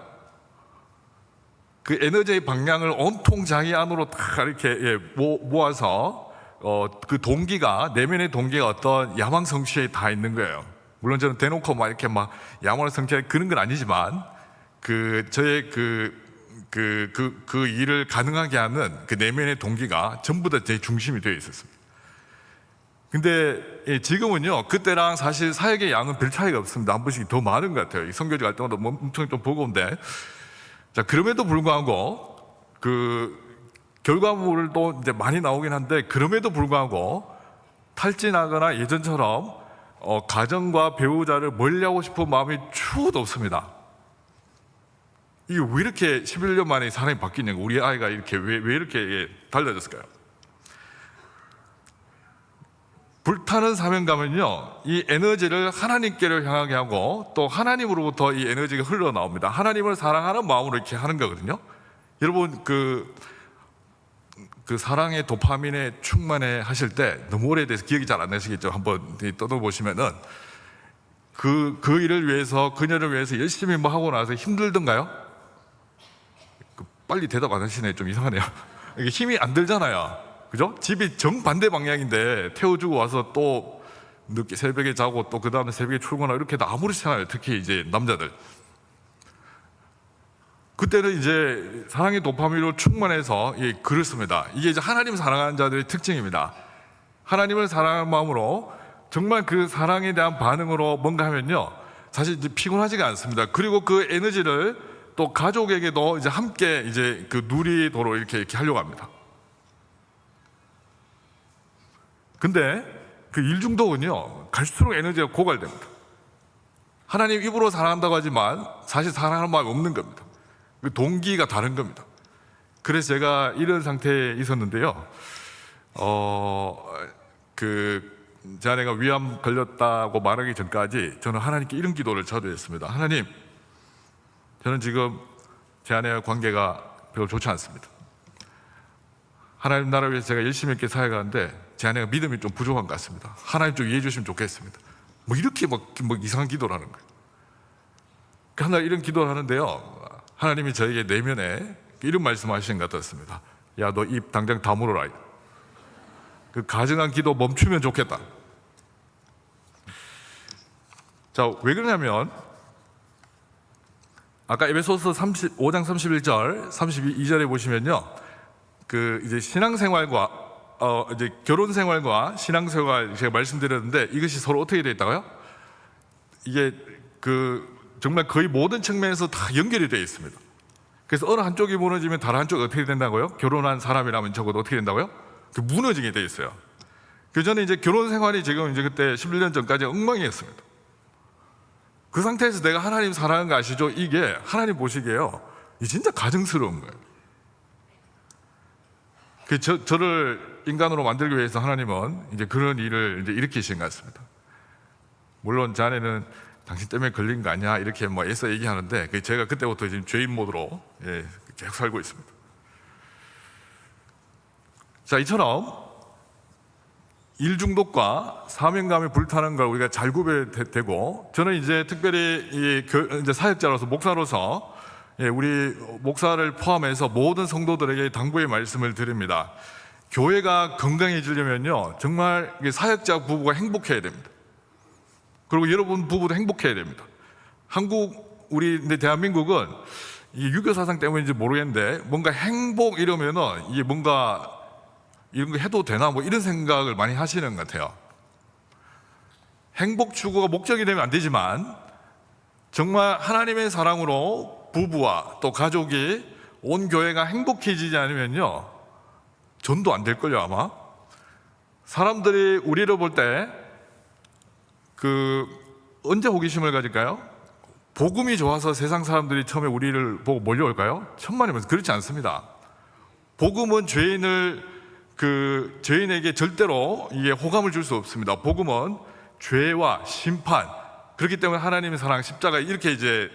그 에너지의 방향을 온통 자기 안으로 다 이렇게 모아서 그 동기가, 내면의 동기가 어떤 야망 성취에 다 있는 거예요. 물론 저는 대놓고 막 이렇게 막 야망을 성취할 그런 건 아니지만, 저의 그 일을 가능하게 하는 그 내면의 동기가 전부 다 제 중심이 되어 있었습니다. 근데 지금은요, 그때랑 사실 사역의 양은 별 차이가 없습니다. 한 번씩 더 많은 것 같아요. 선교지 갈 때마다 엄청 좀 버거운데, 자, 그럼에도 불구하고 그 결과물도 이제 많이 나오긴 한데, 그럼에도 불구하고 탈진하거나 예전처럼 가정과 배우자를 멀리하고 싶은 마음이 추호도 없습니다. 이게 왜 이렇게 11년 만에 사람이 바뀌냐고, 우리 아이가 이렇게 왜 이렇게 달라졌을까요? 불타는 사명감은요, 이 에너지를 하나님께로 향하게 하고 또 하나님으로부터 이 에너지가 흘러나옵니다. 하나님을 사랑하는 마음으로 이렇게 하는 거거든요. 여러분 그 사랑의 도파민에 충만해 하실 때, 너무 오래돼서 기억이 잘 안 나시겠죠. 한번 떠나보시면은 그 일을 위해서, 그녀를 위해서 열심히 뭐 하고 나서 힘들던가요? 빨리 대답 안 하시네. 좀 이상하네요. 이게 힘이 안 들잖아요. 그죠? 집이 정반대 방향인데 태워주고 와서 또 늦게 새벽에 자고 또 그 다음에 새벽에 출근하고 이렇게 아무렇지않아요. 특히 이제 남자들. 그때는 이제 사랑의 도파민으로 충만해서 그렇습니다. 이게 이제 하나님 사랑하는 자들의 특징입니다. 하나님을 사랑하는 마음으로 정말 그 사랑에 대한 반응으로 뭔가 하면요, 사실 이제 피곤하지가 않습니다. 그리고 그 에너지를 또 가족에게도 이제 함께 이제 그 누리도록 이렇게 하려고 합니다. 근데 그 일중독은요, 갈수록 에너지가 고갈됩니다. 하나님 입으로 사랑한다고 하지만 사실 사랑하는 마음이 없는 겁니다. 그 동기가 다른 겁니다. 그래서 제가 이런 상태에 있었는데요, 제 아내가 위암 걸렸다고 말하기 전까지 저는 하나님께 이런 기도를 자주 했습니다. 하나님, 저는 지금 제 아내와 관계가 별로 좋지 않습니다. 하나님 나라 위해서 제가 열심히 이렇게 사역하는데 제 아내가 믿음이 좀 부족한 것 같습니다. 하나님 좀 이해해 주시면 좋겠습니다. 뭐 이렇게 뭐 이상한 기도를 하는 거예요. 하나 이런 기도를 하는데요, 하나님이 저에게 내면에 이런 말씀하시는 것 같았습니다. 야, 너 입 당장 다물어라. 그 가증한 기도 멈추면 좋겠다. 자, 왜 그러냐면 아까 에베소서 5장 31절, 32절에 보시면요, 그 이제 신앙생활과 이제 결혼생활과 신앙생활 제가 말씀드렸는데, 이것이 서로 어떻게 되어 있다고요? 이게 정말 거의 모든 측면에서 다 연결이 되어 있습니다. 그래서 어느 한쪽이 무너지면 다른 한쪽이 어떻게 된다고요? 결혼한 사람이라면 적어도 어떻게 된다고요? 무너지게 되어 있어요. 그 전에 이제 결혼생활이 지금 이제 그때 11년 전까지 엉망이었습니다. 그 상태에서 내가 하나님 사랑하는 거 아시죠? 이게 하나님 보시기에요, 이 진짜 가증스러운 거예요. 저를 인간으로 만들기 위해서 하나님은 이제 그런 일을 이제 일으키신 것 같습니다. 물론 제 아내는 당신 때문에 걸린 거 아니야 이렇게 뭐 애써 얘기하는데, 제가 그때부터 지금 죄인 모드로 계속 살고 있습니다. 자, 이처럼 일중독과 사명감이 불타는 걸 우리가 잘 구별되고, 저는 이제 특별히 이제 사역자로서, 목사로서 우리 목사를 포함해서 모든 성도들에게 당부의 말씀을 드립니다. 교회가 건강해지려면요, 정말 사역자 부부가 행복해야 됩니다. 그리고 여러분 부부도 행복해야 됩니다. 우리 대한민국은 이 유교 사상 때문인지 모르겠는데, 뭔가 행복 이러면은 이게 뭔가 이런 거 해도 되나 뭐 이런 생각을 많이 하시는 것 같아요. 행복 추구가 목적이 되면 안 되지만, 정말 하나님의 사랑으로 부부와 또 가족이, 온 교회가 행복해지지 않으면요, 전도 안 될걸요. 아마 사람들이 우리를 볼 때 언제 호기심을 가질까요? 복음이 좋아서 세상 사람들이 처음에 우리를 보고 몰려올까요? 천만에서 그렇지 않습니다. 복음은 죄인에게 절대로 이게 호감을 줄 수 없습니다. 복음은 죄와 심판, 그렇기 때문에 하나님의 사랑, 십자가 이렇게 이제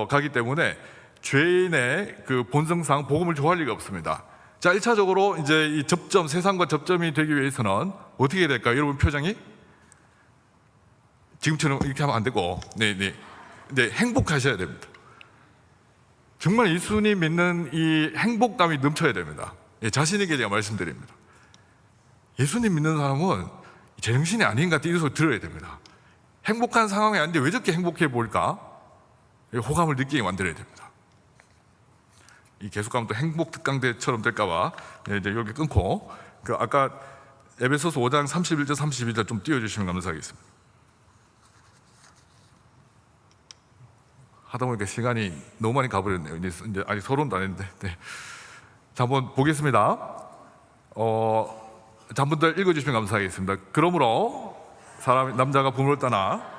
가기 때문에 죄인의 그 본성상 복음을 좋아할 리가 없습니다. 자, 1차적으로 이제 이 접점, 세상과 접점이 되기 위해서는 어떻게 해야 될까요? 여러분 표정이? 지금처럼 이렇게 하면 안 되고, 네, 행복하셔야 됩니다. 정말 예수님 믿는 이 행복감이 넘쳐야 됩니다. 예, 자신에게 제가 말씀드립니다. 예수님 믿는 사람은 제정신이 아닌 것 같아, 이 소리 들어야 됩니다. 행복한 상황이 아닌데 왜 저렇게 행복해 보일까? 호감을 느끼게 만들어야 됩니다. 이 계속하면 또 행복 특강대처럼 될까봐 이제 여기 끊고, 그 아까 에베소서 5장 31절 32절 좀 띄워주시면 감사하겠습니다. 하다 보니까 시간이 너무 많이 가버렸네요. 이제 아직 서론도 안 했는데. 네. 자, 한번 보겠습니다. 자, 한 번 더 읽어주시면 감사하겠습니다. 그러므로 남자가 부모를 떠나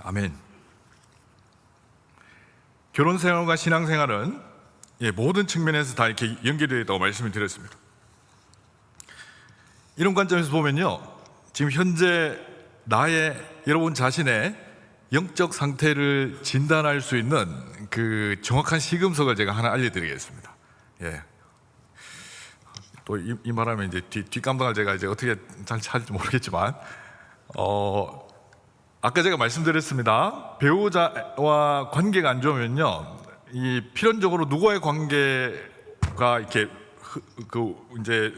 아멘. 결혼 생활과 신앙 생활은 모든 측면에서 다 이렇게 연결되어 있다고 말씀을 드렸습니다. 이런 관점에서 보면요, 지금 현재 여러분 자신의 영적 상태를 진단할 수 있는 그 정확한 시금석을 제가 하나 알려드리겠습니다. 또 이 말하면 이제 뒷감당을 제가 이제 어떻게 잘 찾을지 모르겠지만, 아까 제가 말씀드렸습니다. 배우자와 관계가 안 좋으면요, 이 필연적으로 누구와의 관계가 이렇게 이제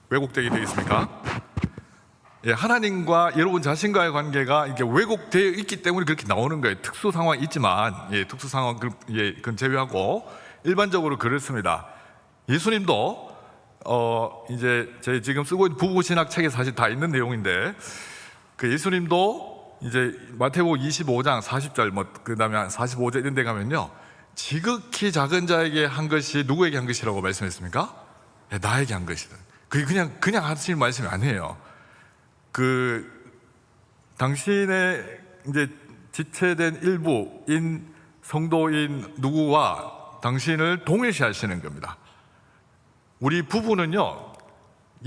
왜곡되게 되겠습니까? 하나님과 여러분 자신과의 관계가 이렇게 왜곡되어 있기 때문에 그렇게 나오는 거예요. 특수 상황이 있지만, 특수 상황 그건 제외하고 일반적으로 그렇습니다. 예수님도 이제 제 지금 쓰고 있는 부부 신학 책에 사실 다 있는 내용인데, 그 예수님도 이제 마태복음 25장 40절 그다음에 45절 이런 데 가면요, 지극히 작은 자에게 한 것이 누구에게 한 것이라고 말씀했습니까? 나에게 한 것이다. 그게 그냥 하시는 말씀이 아니에요. 당신의 이제 지체된 일부인 성도인 누구와 당신을 동일시하시는 겁니다. 우리 부부는요,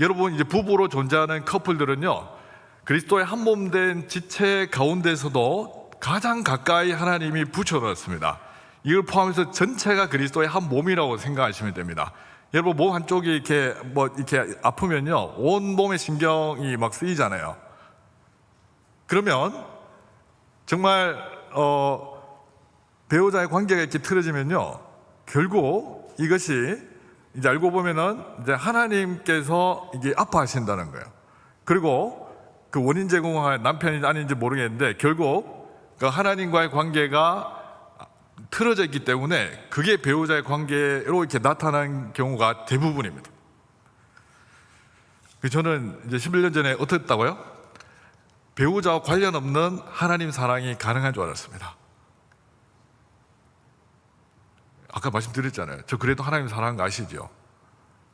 여러분 이제 부부로 존재하는 커플들은요, 그리스도의 한 몸 된 지체 가운데서도 가장 가까이 하나님이 붙여놨습니다. 이걸 포함해서 전체가 그리스도의 한 몸이라고 생각하시면 됩니다. 여러분 몸 한쪽이 이렇게 아프면요, 온 몸의 신경이 막 쓰이잖아요. 그러면 정말 배우자의 관계가 이렇게 틀어지면요, 결국 이것이 이제 알고 보면은 이제 하나님께서 이게 아파하신다는 거예요. 그리고 그 원인 제공할 남편인지 아닌지 모르겠는데 결국 그 하나님과의 관계가 틀어져 있기 때문에 그게 배우자의 관계로 이렇게 나타난 경우가 대부분입니다. 저는 이제 11년 전에 어떻다고요? 배우자와 관련 없는 하나님 사랑이 가능한 줄 알았습니다. 아까 말씀드렸잖아요. 저 그래도 하나님 사랑한 거 아시죠?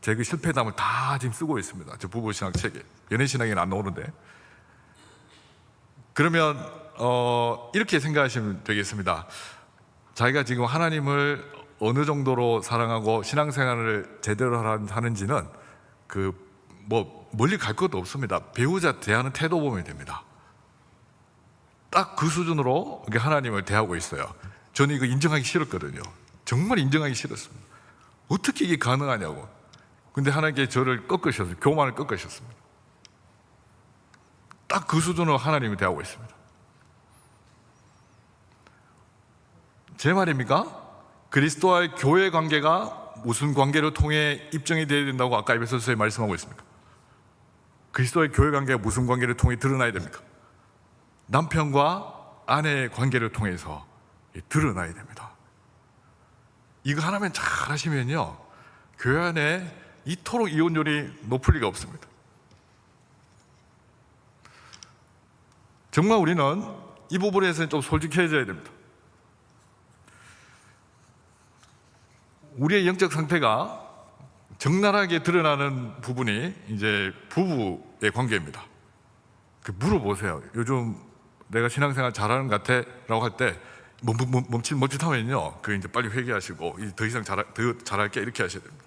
제 그 실패담을 다 지금 쓰고 있습니다. 저 부부신학 책에. 연애신학에는 안 나오는데. 그러면 이렇게 생각하시면 되겠습니다. 자기가 지금 하나님을 어느 정도로 사랑하고 신앙생활을 제대로 하는지는 멀리 갈 것도 없습니다. 배우자 대하는 태도 보면 됩니다. 딱 그 수준으로 하나님을 대하고 있어요. 저는 이거 인정하기 싫었거든요. 정말 인정하기 싫었습니다. 어떻게 이게 가능하냐고. 근데 하나님께 저를 꺾으셨어요. 교만을 꺾으셨습니다. 딱 그 수준으로 하나님을 대하고 있습니다. 제 말입니까? 그리스도와의 교회 관계가 무슨 관계를 통해 입증이 되어야 된다고 아까 에베소서에 말씀하고 있습니까? 그리스도의 교회 관계가 무슨 관계를 통해 드러나야 됩니까? 남편과 아내의 관계를 통해서 드러나야 됩니다. 이거 하나만 잘 하시면요, 교회 안에 이토록 이혼율이 높을 리가 없습니다. 정말 우리는 이 부분에서는 좀 솔직해져야 됩니다. 우리의 영적 상태가 적나라하게 드러나는 부분이 이제 부부의 관계입니다. 물어보세요. 요즘 내가 신앙생활 잘하는 것 같아? 라고 할 때 멈칫하면요, 이제 빨리 회개하시고 더 이상 더 잘할게 이렇게 하셔야 됩니다.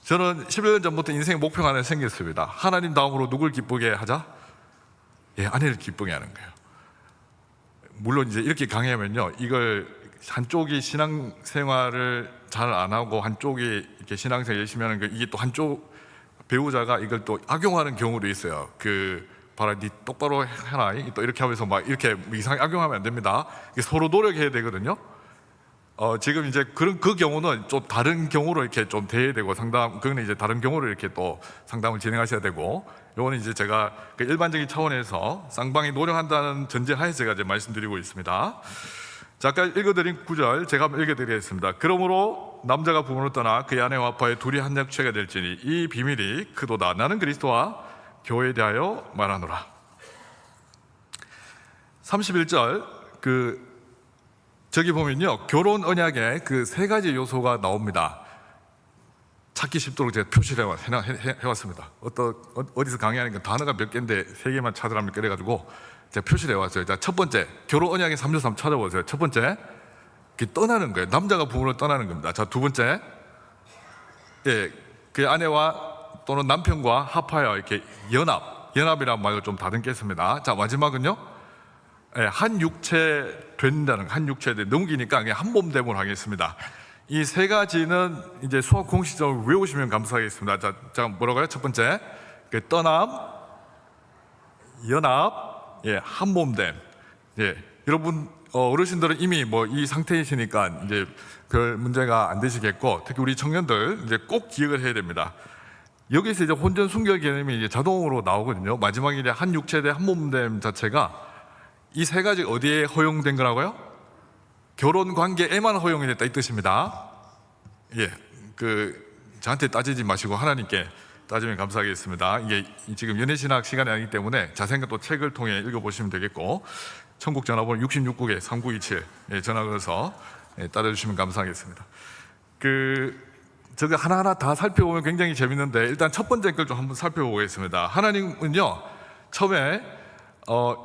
저는 11년 전부터 인생 목표가 하나 생겼습니다. 하나님 다음으로 누굴 기쁘게 하자? 예, 아내를 기쁘게 하는 거예요. 물론 이제 이렇게 강의하면요, 이걸 한쪽이 신앙생활을 잘 안 하고 한쪽이 이렇게 신앙생활 열심히 하는 거, 이게 또 한쪽 배우자가 이걸 또 악용하는 경우도 있어요. 봐라, 니 똑바로 해라. 또 이렇게 하면서 막 이렇게 이상하게 악용하면 안 됩니다. 이게 서로 노력해야 되거든요. 지금 이제 그 경우는 좀 다른 경우로 이렇게 좀 대해야 되고 그거는 이제 다른 경우로 이렇게 또 상담을 진행하셔야 되고, 요거는 이제 제가 그 일반적인 차원에서 쌍방이 노력한다는 전제하에서 제가 이제 말씀드리고 있습니다. 자, 아까 읽어드린 구절 제가 한번 읽어드리겠습니다. 그러므로 남자가 부모를 떠나 그의 아내와 아빠의 둘이 한 약체가 될지니 이 비밀이 크도다. 나는 그리스도와 교회에 대하여 말하노라. 31절 저기 보면요, 결혼 언약에 그 세 가지 요소가 나옵니다. 찾기 쉽도록 제가 표시를 해왔습니다. 어디서 강의하니까 단어가 몇 개인데 세 개만 찾으라면 그래가지고 제가 표시를 해왔어요. 자, 첫 번째, 결혼 언약의 3조 3 찾아보세요. 첫 번째, 떠나는 거예요. 남자가 부모를 떠나는 겁니다. 자, 두 번째, 예, 그 아내와 또는 남편과 합하여 이렇게 연합이라는 말을 좀 다듬겠습니다. 자, 마지막은요, 예, 한 육체 된다는, 한 육체 넘기니까 그냥 한 몸 됨을 하겠습니다. 이 세 가지는 이제 수학 공식적으로 외우시면 감사하겠습니다. 자, 뭐라고요? 첫 번째, 떠남, 연합, 예, 한 몸 됨. 예, 여러분 어르신들은 이미 뭐 이 상태이시니까 이제 별 문제가 안 되시겠고, 특히 우리 청년들 이제 꼭 기억을 해야 됩니다. 여기서 이제 혼전 순결 개념이 이제 자동으로 나오거든요. 마지막에 이제 한 육체 대 한 몸 됨 자체가 이 세 가지 어디에 허용된 거라고요? 결혼 관계에만 허용이 됐다 이 뜻입니다. 예, 저한테 따지지 마시고 하나님께 따지면 감사하겠습니다. 이게 지금 연애신학 시간이 아니기 때문에 자세한 또 책을 통해 읽어보시면 되겠고, 천국 전화번호 66국에 3927 전화 걸어서 따라주시면 감사하겠습니다. 저거 하나하나 다 살펴보면 굉장히 재밌는데, 일단 첫 번째 걸 좀 한번 살펴보겠습니다. 하나님은요, 처음에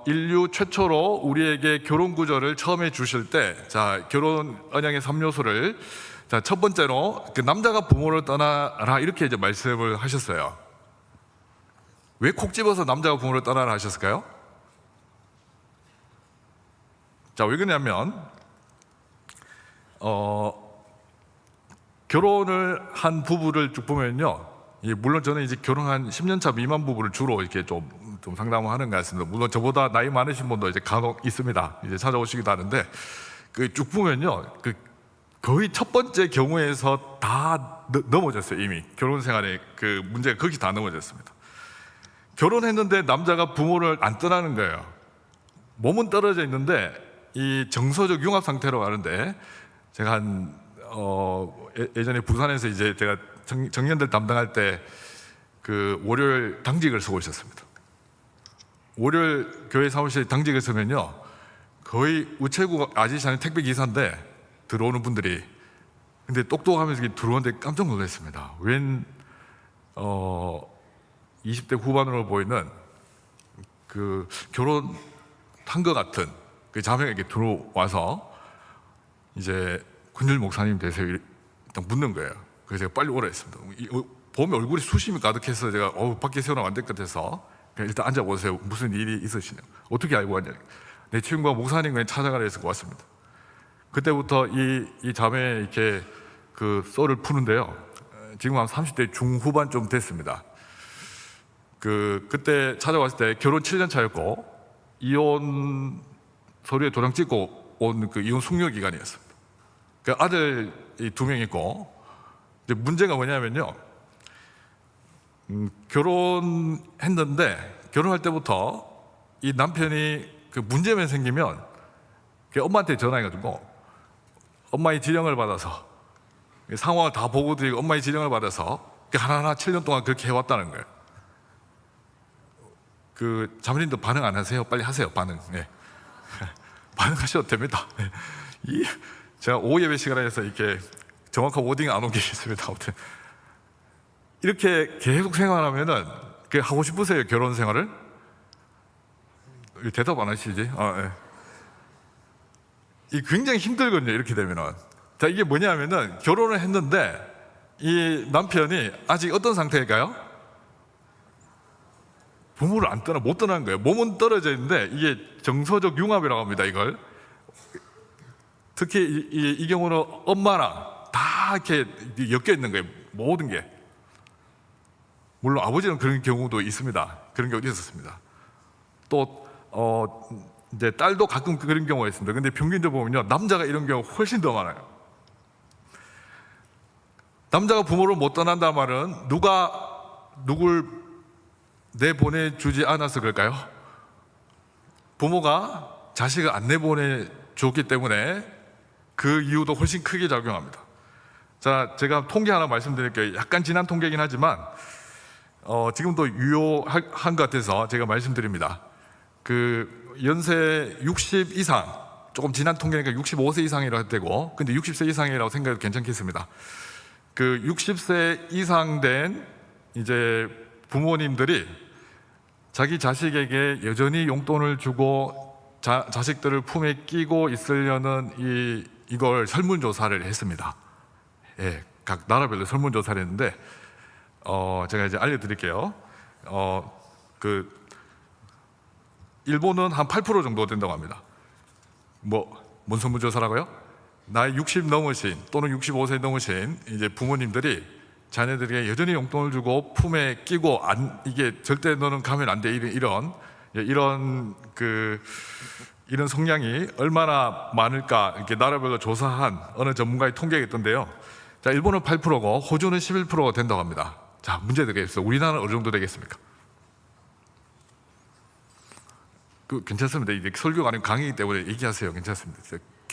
인류 최초로 우리에게 결혼 구조를 처음에 주실 때, 자, 결혼 언약의 3요소를, 자, 첫 번째로 남자가 부모를 떠나라 이렇게 이제 말씀을 하셨어요. 왜 콕 집어서 남자가 부모를 떠나라 하셨을까요? 자, 왜 그러냐면 결혼을 한 부부를 쭉 보면요, 물론 저는 이제 결혼한 10년 차 미만 부부를 주로 이렇게 좀 상담을 하는 것 같습니다. 물론 저보다 나이 많으신 분도 이제 간혹 있습니다. 이제 찾아오시기도 하는데, 쭉 보면요, 거의 첫 번째 경우에서 다 넘어졌어요. 이미 결혼 생활에 문제가 거기 다 넘어졌습니다. 결혼했는데 남자가 부모를 안 떠나는 거예요. 몸은 떨어져 있는데 이 정서적 융합 상태로 가는데, 제가 예전에 부산에서 이제 제가 청년들 담당할 때 월요일 당직을 쓰고 있었습니다. 월요일 교회 사무실에 당직을 쓰면요, 거의 우체국 아저씨 아닌 택배 기사인데 들어오는 분들이, 근데 똑똑하면서 들어오는데 깜짝 놀랐습니다. 20대 후반으로 보이는 결혼한 것 같은 자매가 이렇게 들어와서 이제 군일 목사님 되세요? 일단 묻는 거예요. 그래서 제가 빨리 오라 했습니다. 보면 얼굴이 수심이 가득해서 제가 밖에 세우면 안 될 것 같아서 그냥 일단 앉아보세요. 무슨 일이 있으시냐? 어떻게 알고 왔냐? 내 친구가 목사님 그냥 찾아가라 해서 왔습니다. 그때부터 이 자매 이렇게 썰을 푸는데요, 지금 한 30대 중후반쯤 됐습니다. 그때 찾아왔을 때 결혼 7년 차였고 이혼 서류에 도장 찍고 온 이혼 숙려 기간이었습니다. 아들 2명 있고, 근데 문제가 뭐냐면요, 결혼했는데 결혼할 때부터 이 남편이 문제만 생기면 엄마한테 전화해가지고 엄마의 지령을 받아서 상황을 다 보고 드리고 엄마의 지령을 받아서 하나하나 7년 동안 그렇게 해왔다는 거예요. 자매님도 반응 안 하세요? 빨리 하세요. 반응. 네. 반응하셔도 됩니다. 네. 제가 오후 예배 시간에서 이렇게 정확한 워딩 안 옮기겠습니다. 아무튼 이렇게 계속 생활하면은 하고 싶으세요? 결혼 생활을? 대답 안 하시지? 네. 이 굉장히 힘들거든요. 이렇게 되면은. 자, 이게 뭐냐면은 결혼을 했는데 이 남편이 아직 어떤 상태일까요? 부모를 안 떠나 못 떠나는 거예요. 몸은 떨어져 있는데 이게 정서적 융합이라고 합니다. 이걸 특히 이 경우는 엄마랑 다 이렇게 엮여 있는 거예요. 모든 게. 물론 아버지는 그런 경우도 있습니다. 그런 경우도 있었습니다. 또 이제 딸도 가끔 그런 경우가 있습니다. 근데 평균적으로 보면요, 남자가 이런 경우 훨씬 더 많아요. 남자가 부모를 못 떠난다는 말은 누굴 내보내주지 않아서 그럴까요? 부모가 자식을 안 내보내줬기 때문에 그 이유도 훨씬 크게 작용합니다. 자, 제가 통계 하나 말씀드릴게요. 약간 지난 통계이긴 하지만 지금도 유효한 것 같아서 제가 말씀드립니다. 그 연세 60 이상, 조금 지난 통계니까 65세 이상이라고 해도 되고, 근데 60세 이상이라고 생각해도 괜찮겠습니다. 그 60세 이상 된 이제 부모님들이 자기 자식에게 여전히 용돈을 주고 자식들을 품에 끼고 있으려는 이걸 설문조사를 했습니다. 예, 각 나라별로 설문조사를 했는데 제가 이제 알려드릴게요. 그 일본은 한 8% 정도 된다고 합니다. 뭔 설문조사라고요? 나이 60 넘으신 또는 65세 넘으신 이제 부모님들이 자녀들에게 여전히 용돈을 주고 품에 끼고 이게 절대 너는 가면 안 돼 이런 성향이 얼마나 많을까 이렇게 나라별로 조사한 어느 전문가의 통계가 있던데요. 자, 일본은 8%고 호주는 11%가 된다고 합니다. 자, 문제 되겠습니다. 우리나라는 어느 정도 되겠습니까? 괜찮습니다. 이게 설교가 아니고 강의이기 때문에 얘기하세요. 괜찮습니다.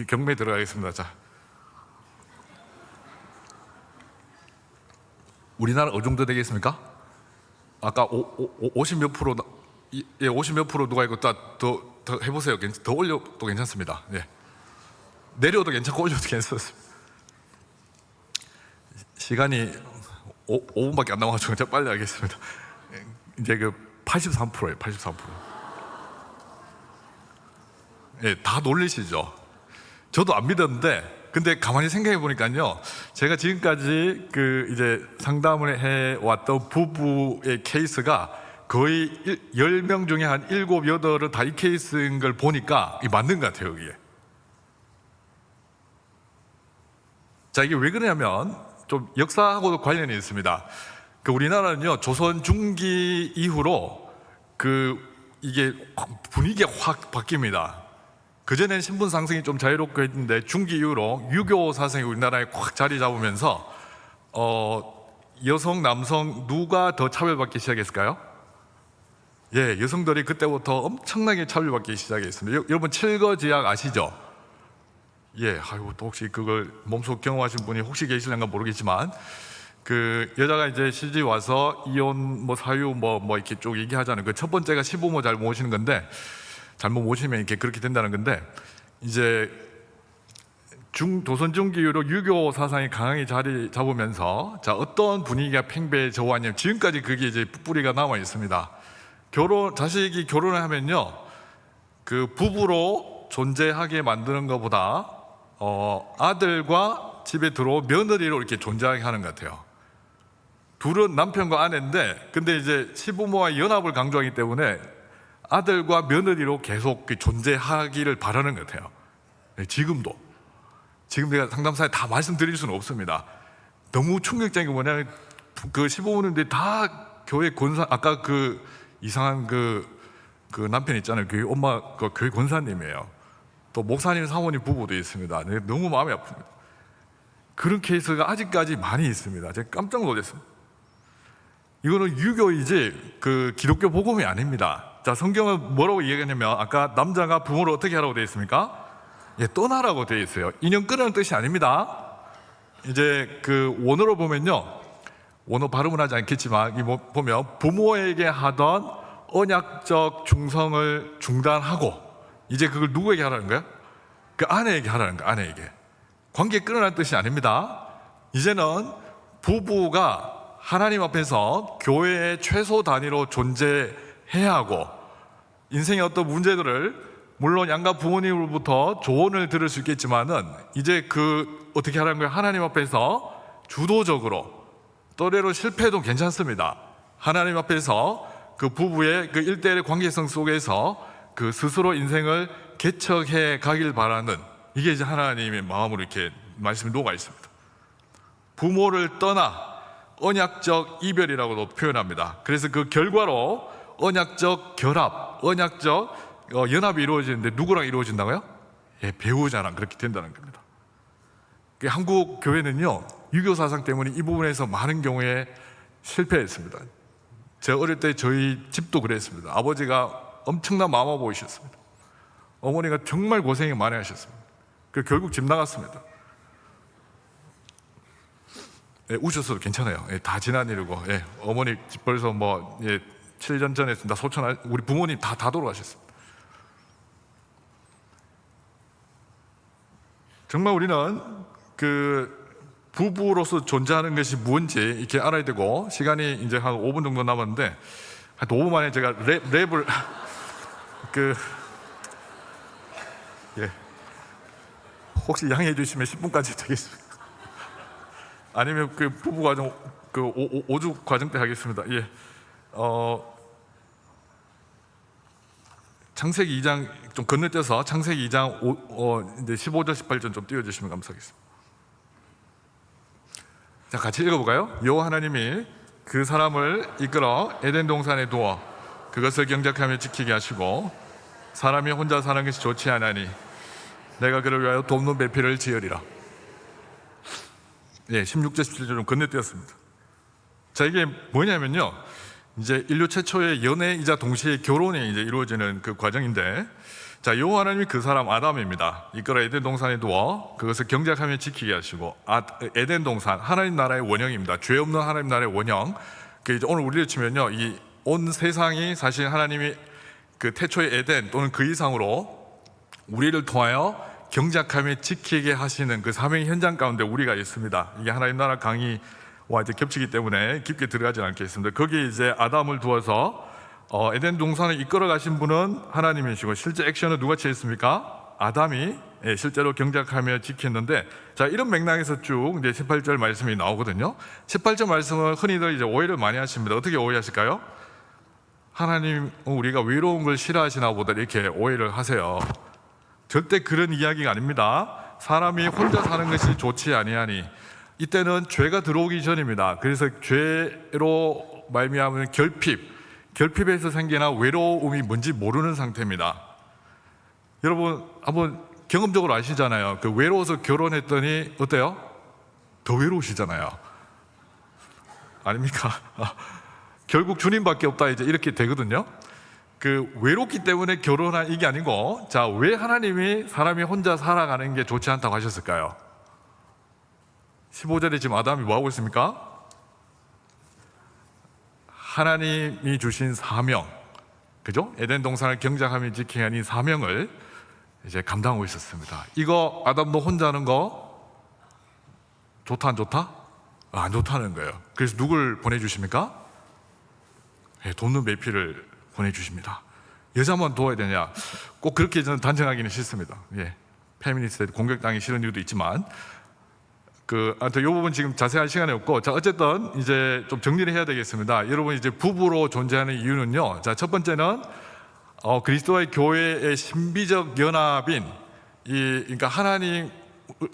경매 들어가겠습니다. 자, 우리나라 어느 정도 되겠습니까? 아까 50몇 프로, 50몇 프로 누가 있고 더 해보세요. 더 올려도 괜찮습니다. 네. 내려도 괜찮고 올려도 괜찮습니다. 시간이 5분밖에 안 남아가지고 제가 빨리 하겠습니다. 이제 83%예요. 83%. 예, 다 놀리시죠? 저도 안 믿었는데, 근데 가만히 생각해 보니까요, 제가 지금까지 이제 상담을 해왔던 부부의 케이스가 거의 10명 중에 한 7, 8은 다 이 케이스인 걸 보니까 맞는 것 같아요, 여기에. 자, 이게 왜 그러냐면, 좀 역사하고도 관련이 있습니다. 우리나라는요, 조선 중기 이후로 이게 분위기가 확 바뀝니다. 그전에는 신분 상승이 좀 자유롭게 했는데 중기 이후로 유교 사상이 우리나라에 꽉 자리 잡으면서 여성, 남성 누가 더 차별받기 시작했을까요? 예, 여성들이 그때부터 엄청나게 차별받기 시작했습니다. 여러분 칠거지약 아시죠? 예, 아이고 또 혹시 그걸 몸소 경험하신 분이 혹시 계실런가 모르겠지만 여자가 이제 시집 와서 이혼, 사유, 이렇게 쭉 얘기하잖아요. 그 첫 번째가 시부모 잘 모시는 건데, 잘못 모시면 이렇게 그렇게 된다는 건데, 이제 조선 중기 이후로 유교 사상이 강하게 자리 잡으면서 어떤 분위기가 팽배해져 왔냐면 지금까지 그게 이제 뿌리가 남아 있습니다. 자식이 결혼을 하면요, 부부로 존재하게 만드는 것보다 아들과 집에 들어온 며느리로 이렇게 존재하게 하는 것 같아요. 둘은 남편과 아내인데, 근데 이제 시부모와 연합을 강조하기 때문에 아들과 며느리로 계속 존재하기를 바라는 것 같아요. 지금 제가 상담사에 다 말씀드릴 수는 없습니다. 너무 충격적인 게 뭐냐면 시부모님들이 다 교회 권사, 아까 이상한 남편 있잖아요. 교회 엄마 교회 권사님이에요. 또 목사님 사모님 부부도 있습니다. 너무 마음이 아픕니다. 그런 케이스가 아직까지 많이 있습니다. 제가 깜짝 놀랐습니다. 이거는 유교이지 기독교 복음이 아닙니다. 자, 성경은 뭐라고 얘기하냐면 아까 남자가 부모를 어떻게 하라고 되어 있습니까? 예, 떠나라고 되어 있어요. 인연 끊으라는 뜻이 아닙니다. 이제 원어로 보면요, 원어 발음은 하지 않겠지만 보면 부모에게 하던 언약적 중성을 중단하고 이제 그걸 누구에게 하라는 거예요? 아내에게 하라는 거예요. 아내에게. 관계 끊으라는 뜻이 아닙니다. 이제는 부부가 하나님 앞에서 교회의 최소 단위로 존재해야 하고, 인생의 어떤 문제들을 물론 양가 부모님으로부터 조언을 들을 수 있겠지만은 이제 어떻게 하라는 거예요? 하나님 앞에서 주도적으로, 또래로 실패해도 괜찮습니다. 하나님 앞에서 그 부부의 그 1대1 관계성 속에서 그 스스로 인생을 개척해 가길 바라는, 이게 이제 하나님의 마음으로 이렇게 말씀이 녹아 있습니다. 부모를 떠나 언약적 이별이라고도 표현합니다. 그래서 그 결과로 언약적 결합, 언약적 연합이 이루어지는데 누구랑 이루어진다고요? 예, 배우자랑 그렇게 된다는 겁니다. 한국 교회는요, 유교 사상 때문에 이 부분에서 많은 경우에 실패했습니다. 제가 어릴 때 저희 집도 그랬습니다. 아버지가 엄청난 마마보이셨습니다. 어머니가 정말 고생이 많이 하셨습니다. 결국 집 나갔습니다. 예, 우셨어도 괜찮아요. 예, 다 지난 일이고, 예, 어머니 집 벌써 7년 전에 소천, 우리 부모님 다 돌아가셨습니다. 정말 우리는 그 부부로서 존재하는 것이 뭔지 이렇게 알아야 되고, 시간이 이제 한 5분 정도 남았는데, 한 5분 만에 제가 랩을 예, 혹시 양해해 주시면 10분까지 되겠습니다. 아니면 그 부부 과정, 그 5주 과정 때 하겠습니다. 예, 창세기 2장 좀 건너뛰어서 창세기 2장 이제 15절 18절 좀 띄워주시면 감사하겠습니다. 자, 같이 읽어볼까요? 여호와 하나님이 그 사람을 이끌어 에덴 동산에 두어 그것을 경작하며 지키게 하시고, 사람이 혼자 사는 것이 좋지 않으니 내가 그를 위하여 돕는 배필을 지으리라. 예, 16절 17절 좀 건너뛰었습니다. 자, 이게 뭐냐면요, 이제 인류 최초의 연애이자 동시에 결혼이 이제 이루어지는 그 과정인데, 자, 여호와 하나님이 그 사람 아담입니다. 이끌어 에덴 동산에 두어 그것을 경작하며 지키게 하시고, 에덴 동산 하나님 나라의 원형입니다. 죄 없는 하나님 나라의 원형. 그 이제 오늘 우리를 치면요, 이 온 세상이 사실 하나님이 그 태초의 에덴 또는 그 이상으로 우리를 통하여 경작하며 지키게 하시는 그 사명의 현장 가운데 우리가 있습니다. 이게 하나님 나라 강의와 이제 겹치기 때문에 깊게 들어가지는 않겠습니다. 거기에 이제 아담을 두어서 에덴 동산을 이끌어 가신 분은 하나님이시고, 실제 액션은 누가 취했습니까? 아담이 실제로 경작하며 지켰는데, 자, 이런 맥락에서 쭉 이제 18절 말씀이 나오거든요. 18절 말씀을 흔히들 이제 오해를 많이 하십니다. 어떻게 오해하실까요? 하나님 우리가 외로운 걸 싫어하시나 보다 이렇게 오해를 하세요. 절대 그런 이야기가 아닙니다. 사람이 혼자 사는 것이 좋지 아니하니, 이때는 죄가 들어오기 전입니다. 그래서 죄로 말미암은 결핍에서 생기는 외로움이 뭔지 모르는 상태입니다. 여러분 한번 경험적으로 아시잖아요. 그 외로워서 결혼했더니 어때요? 더 외로우시잖아요. 아닙니까? 결국 주님밖에 없다 이제 이렇게 되거든요. 그 외롭기 때문에 결혼한 이게 아니고, 자, 왜 하나님이 사람이 혼자 살아가는 게 좋지 않다고 하셨을까요? 15절에 지금 아담이 뭐 하고 있습니까? 하나님이 주신 사명, 그죠? 에덴 동산을 경작하며 지키게 한 이 사명을 이제 감당하고 있었습니다. 이거 아담도 혼자 하는 거 좋다 안 좋다? 안 좋다는 거예요. 그래서 누굴 보내주십니까? 돕는 배필을 보내주십니다. 여자만 도와야 되냐? 꼭 그렇게 저는 단정하기는 싫습니다. 예, 페미니스트에 공격당하기 싫은 이유도 있지만, 하여튼 이 부분 지금 자세한 시간이 없고, 자, 어쨌든 이제 좀 정리를 해야 되겠습니다. 여러분 이제 부부로 존재하는 이유는요, 자, 첫 번째는 그리스도의 교회의 신비적 연합인 그러니까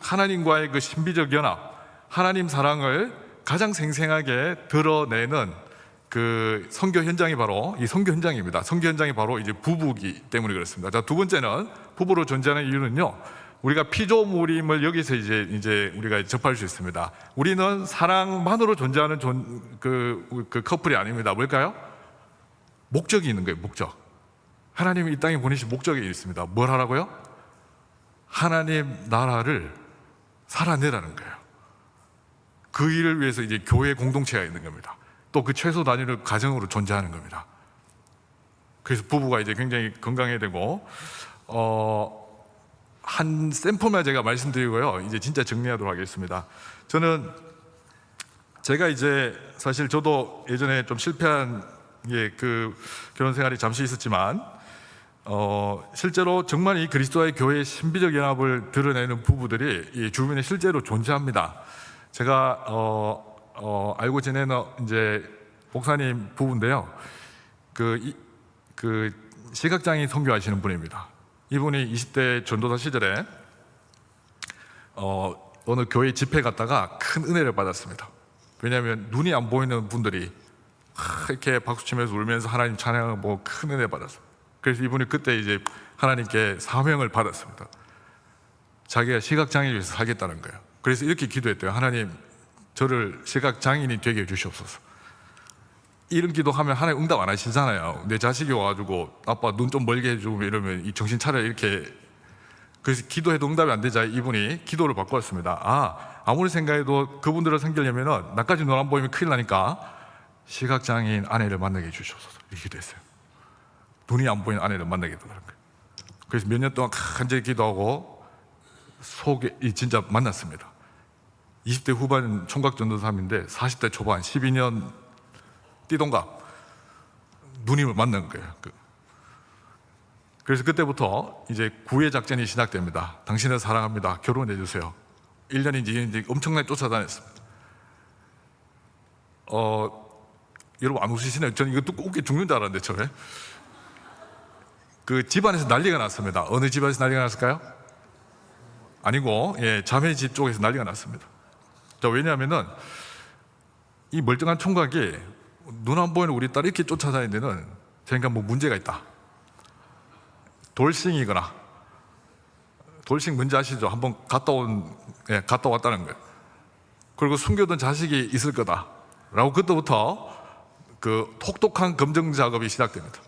하나님과의 그 신비적 연합, 하나님 사랑을 가장 생생하게 드러내는 그 선교 현장이 바로 이 선교 현장입니다. 선교 현장이 바로 이제 부부기 때문에 그렇습니다. 자, 두 번째는 부부로 존재하는 이유는요, 우리가 피조물임을 여기서 이제 우리가 접할 수 있습니다. 우리는 사랑만으로 존재하는 그 커플이 아닙니다. 뭘까요? 목적이 있는 거예요. 목적. 하나님이 이 땅에 보내신 목적이 있습니다. 뭘 하라고요? 하나님 나라를 살아내라는 거예요. 그 일을 위해서 이제 교회 공동체가 있는 겁니다. 또 그 최소 단위를 가정으로 존재하는 겁니다. 그래서 부부가 이제 굉장히 건강해야 되고, 한 샘플만 제가 말씀드리고요, 이제 진짜 정리하도록 하겠습니다. 제가 이제 사실 저도 예전에 좀 실패한 그 결혼 생활이 잠시 있었지만, 실제로 정말 이 그리스도의 교회의 신비적 연합을 드러내는 부부들이 이 주변에 실제로 존재합니다. 제가 알고 지내는 이제 목사님 부부인데요. 그 시각장애인 선교하시는 분입니다. 이분이 20대 전도사 시절에 어느 교회 집회 갔다가 큰 은혜를 받았습니다. 왜냐하면 눈이 안 보이는 분들이 이렇게 박수치면서 울면서 하나님 찬양을 보고 큰 은혜 받았어요. 그래서 이분이 그때 이제 하나님께 사명을 받았습니다. 자기가 시각장애인을 위해서 살겠다는 거예요. 그래서 이렇게 기도했대요. 하나님, 저를 시각장애인이 되게 해주시옵소서. 이런 기도하면 하나님 응답 안 하시잖아요. 내 자식이 와가지고 아빠 눈 좀 멀게 해주고 이러면 이 정신 차려 이렇게. 그래서 기도해도 응답이 안 되자 이분이 기도를 바꿨습니다. 아무리 생각해도 그분들을 섬기려면 나까지 눈 안 보이면 큰일 나니까 시각장애인 아내를 만나게 해주시옵소서. 이렇게 기도했어요. 눈이 안 보이는 아내를 만나게 해달라는 거예요. 그래서 몇 년 동안 간절히 기도하고 속에 진짜 만났습니다. 20대 후반 총각전도사님인데 40대 초반 12년 띠동갑 누님을 만난 거예요. 그래서 그때부터 이제 구애 작전이 시작됩니다. 당신을 사랑합니다. 결혼해 주세요. 1년인지 2년인지 엄청나게 쫓아다녔습니다. 여러분 안 웃으시네요. 저는 이거 듣고 웃겨 죽는 줄 알았는데 처음에. 그 집안에서 난리가 났습니다. 어느 집안에서 난리가 났을까요? 아니고 자매 집 쪽에서 난리가 났습니다. 자, 왜냐하면은 이 멀쩡한 총각이 눈 안 보이는 우리 딸 이렇게 쫓아다니는 데는 제가 뭐 문제가 있다. 돌싱이거나, 돌싱 뭔지 아시죠? 한번 갔다 왔다는 거예요. 그리고 숨겨둔 자식이 있을 거다라고 그때부터 그 똑똑한 검증 작업이 시작됩니다.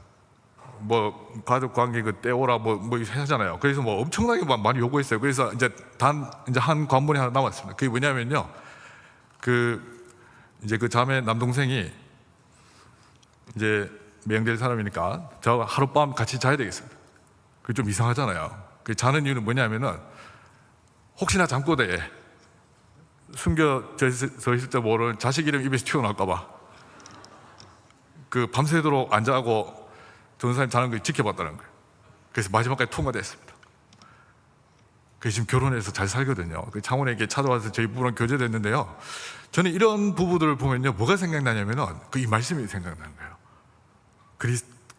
뭐 가족 관계 그 떼오라 뭐 하잖아요. 그래서 뭐 엄청나게 많이 요구했어요. 그래서 이제 한 관문이 하나 남았습니다. 그게 뭐냐면요, 이제 그 자매 남동생이 이제 명절 사람이니까 저하고 하룻밤 같이 자야 되겠습니다. 그게 좀 이상하잖아요. 그 자는 이유는 뭐냐면은 혹시나 잠꼬대에 숨겨져 있을 때 모르는 자식 이름 입에서 튀어나올까봐 그 밤새도록 안 자고 전사님 자는 걸 지켜봤다는 거예요. 그래서 마지막까지 통과됐습니다. 그래서 지금 결혼해서 잘 살거든요. 그 창원에게 찾아와서 저희 부부랑 교제를 했는데요. 저는 이런 부부들을 보면요, 뭐가 생각나냐면은 이 말씀이 생각나는 거예요.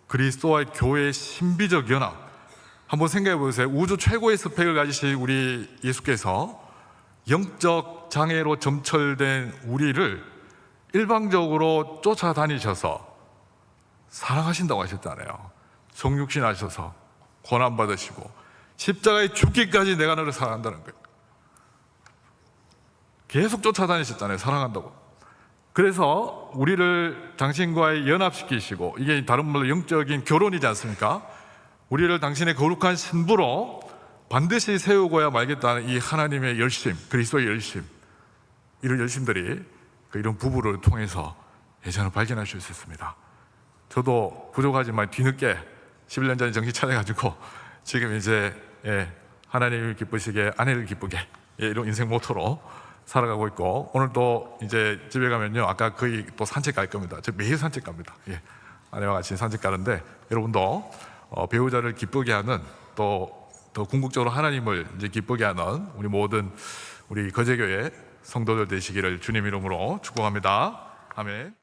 그리스도와의 교회의 신비적 연합. 한번 생각해 보세요. 우주 최고의 스펙을 가지신 우리 예수께서 영적 장애로 점철된 우리를 일방적으로 쫓아다니셔서 사랑하신다고 하셨잖아요. 성육신 하셔서 고난받으시고 십자가에 죽기까지 내가 너를 사랑한다는 거예요. 계속 쫓아다니셨잖아요. 사랑한다고. 그래서 우리를 당신과의 연합시키시고, 이게 다른 말로 영적인 결혼이지 않습니까? 우리를 당신의 거룩한 신부로 반드시 세우고야 말겠다는 이 하나님의 열심, 그리스도의 열심, 이런 열심들이 이런 부부를 통해서 예전을 발견할 수 있었습니다. 저도 부족하지만 뒤늦게 11년 전에 정신 차려가지고 지금 이제 하나님을 기쁘시게 아내를 기쁘게 이런 인생 모토로 살아가고 있고, 오늘 또 이제 집에 가면요, 아까 거의 또 산책 갈 겁니다. 저 매일 산책 갑니다. 아내와 같이 산책 가는데 여러분도 배우자를 기쁘게 하는, 또 더 궁극적으로 하나님을 이제 기쁘게 하는 우리 모든 우리 거제교회 성도들 되시기를 주님 이름으로 축복합니다. 아멘.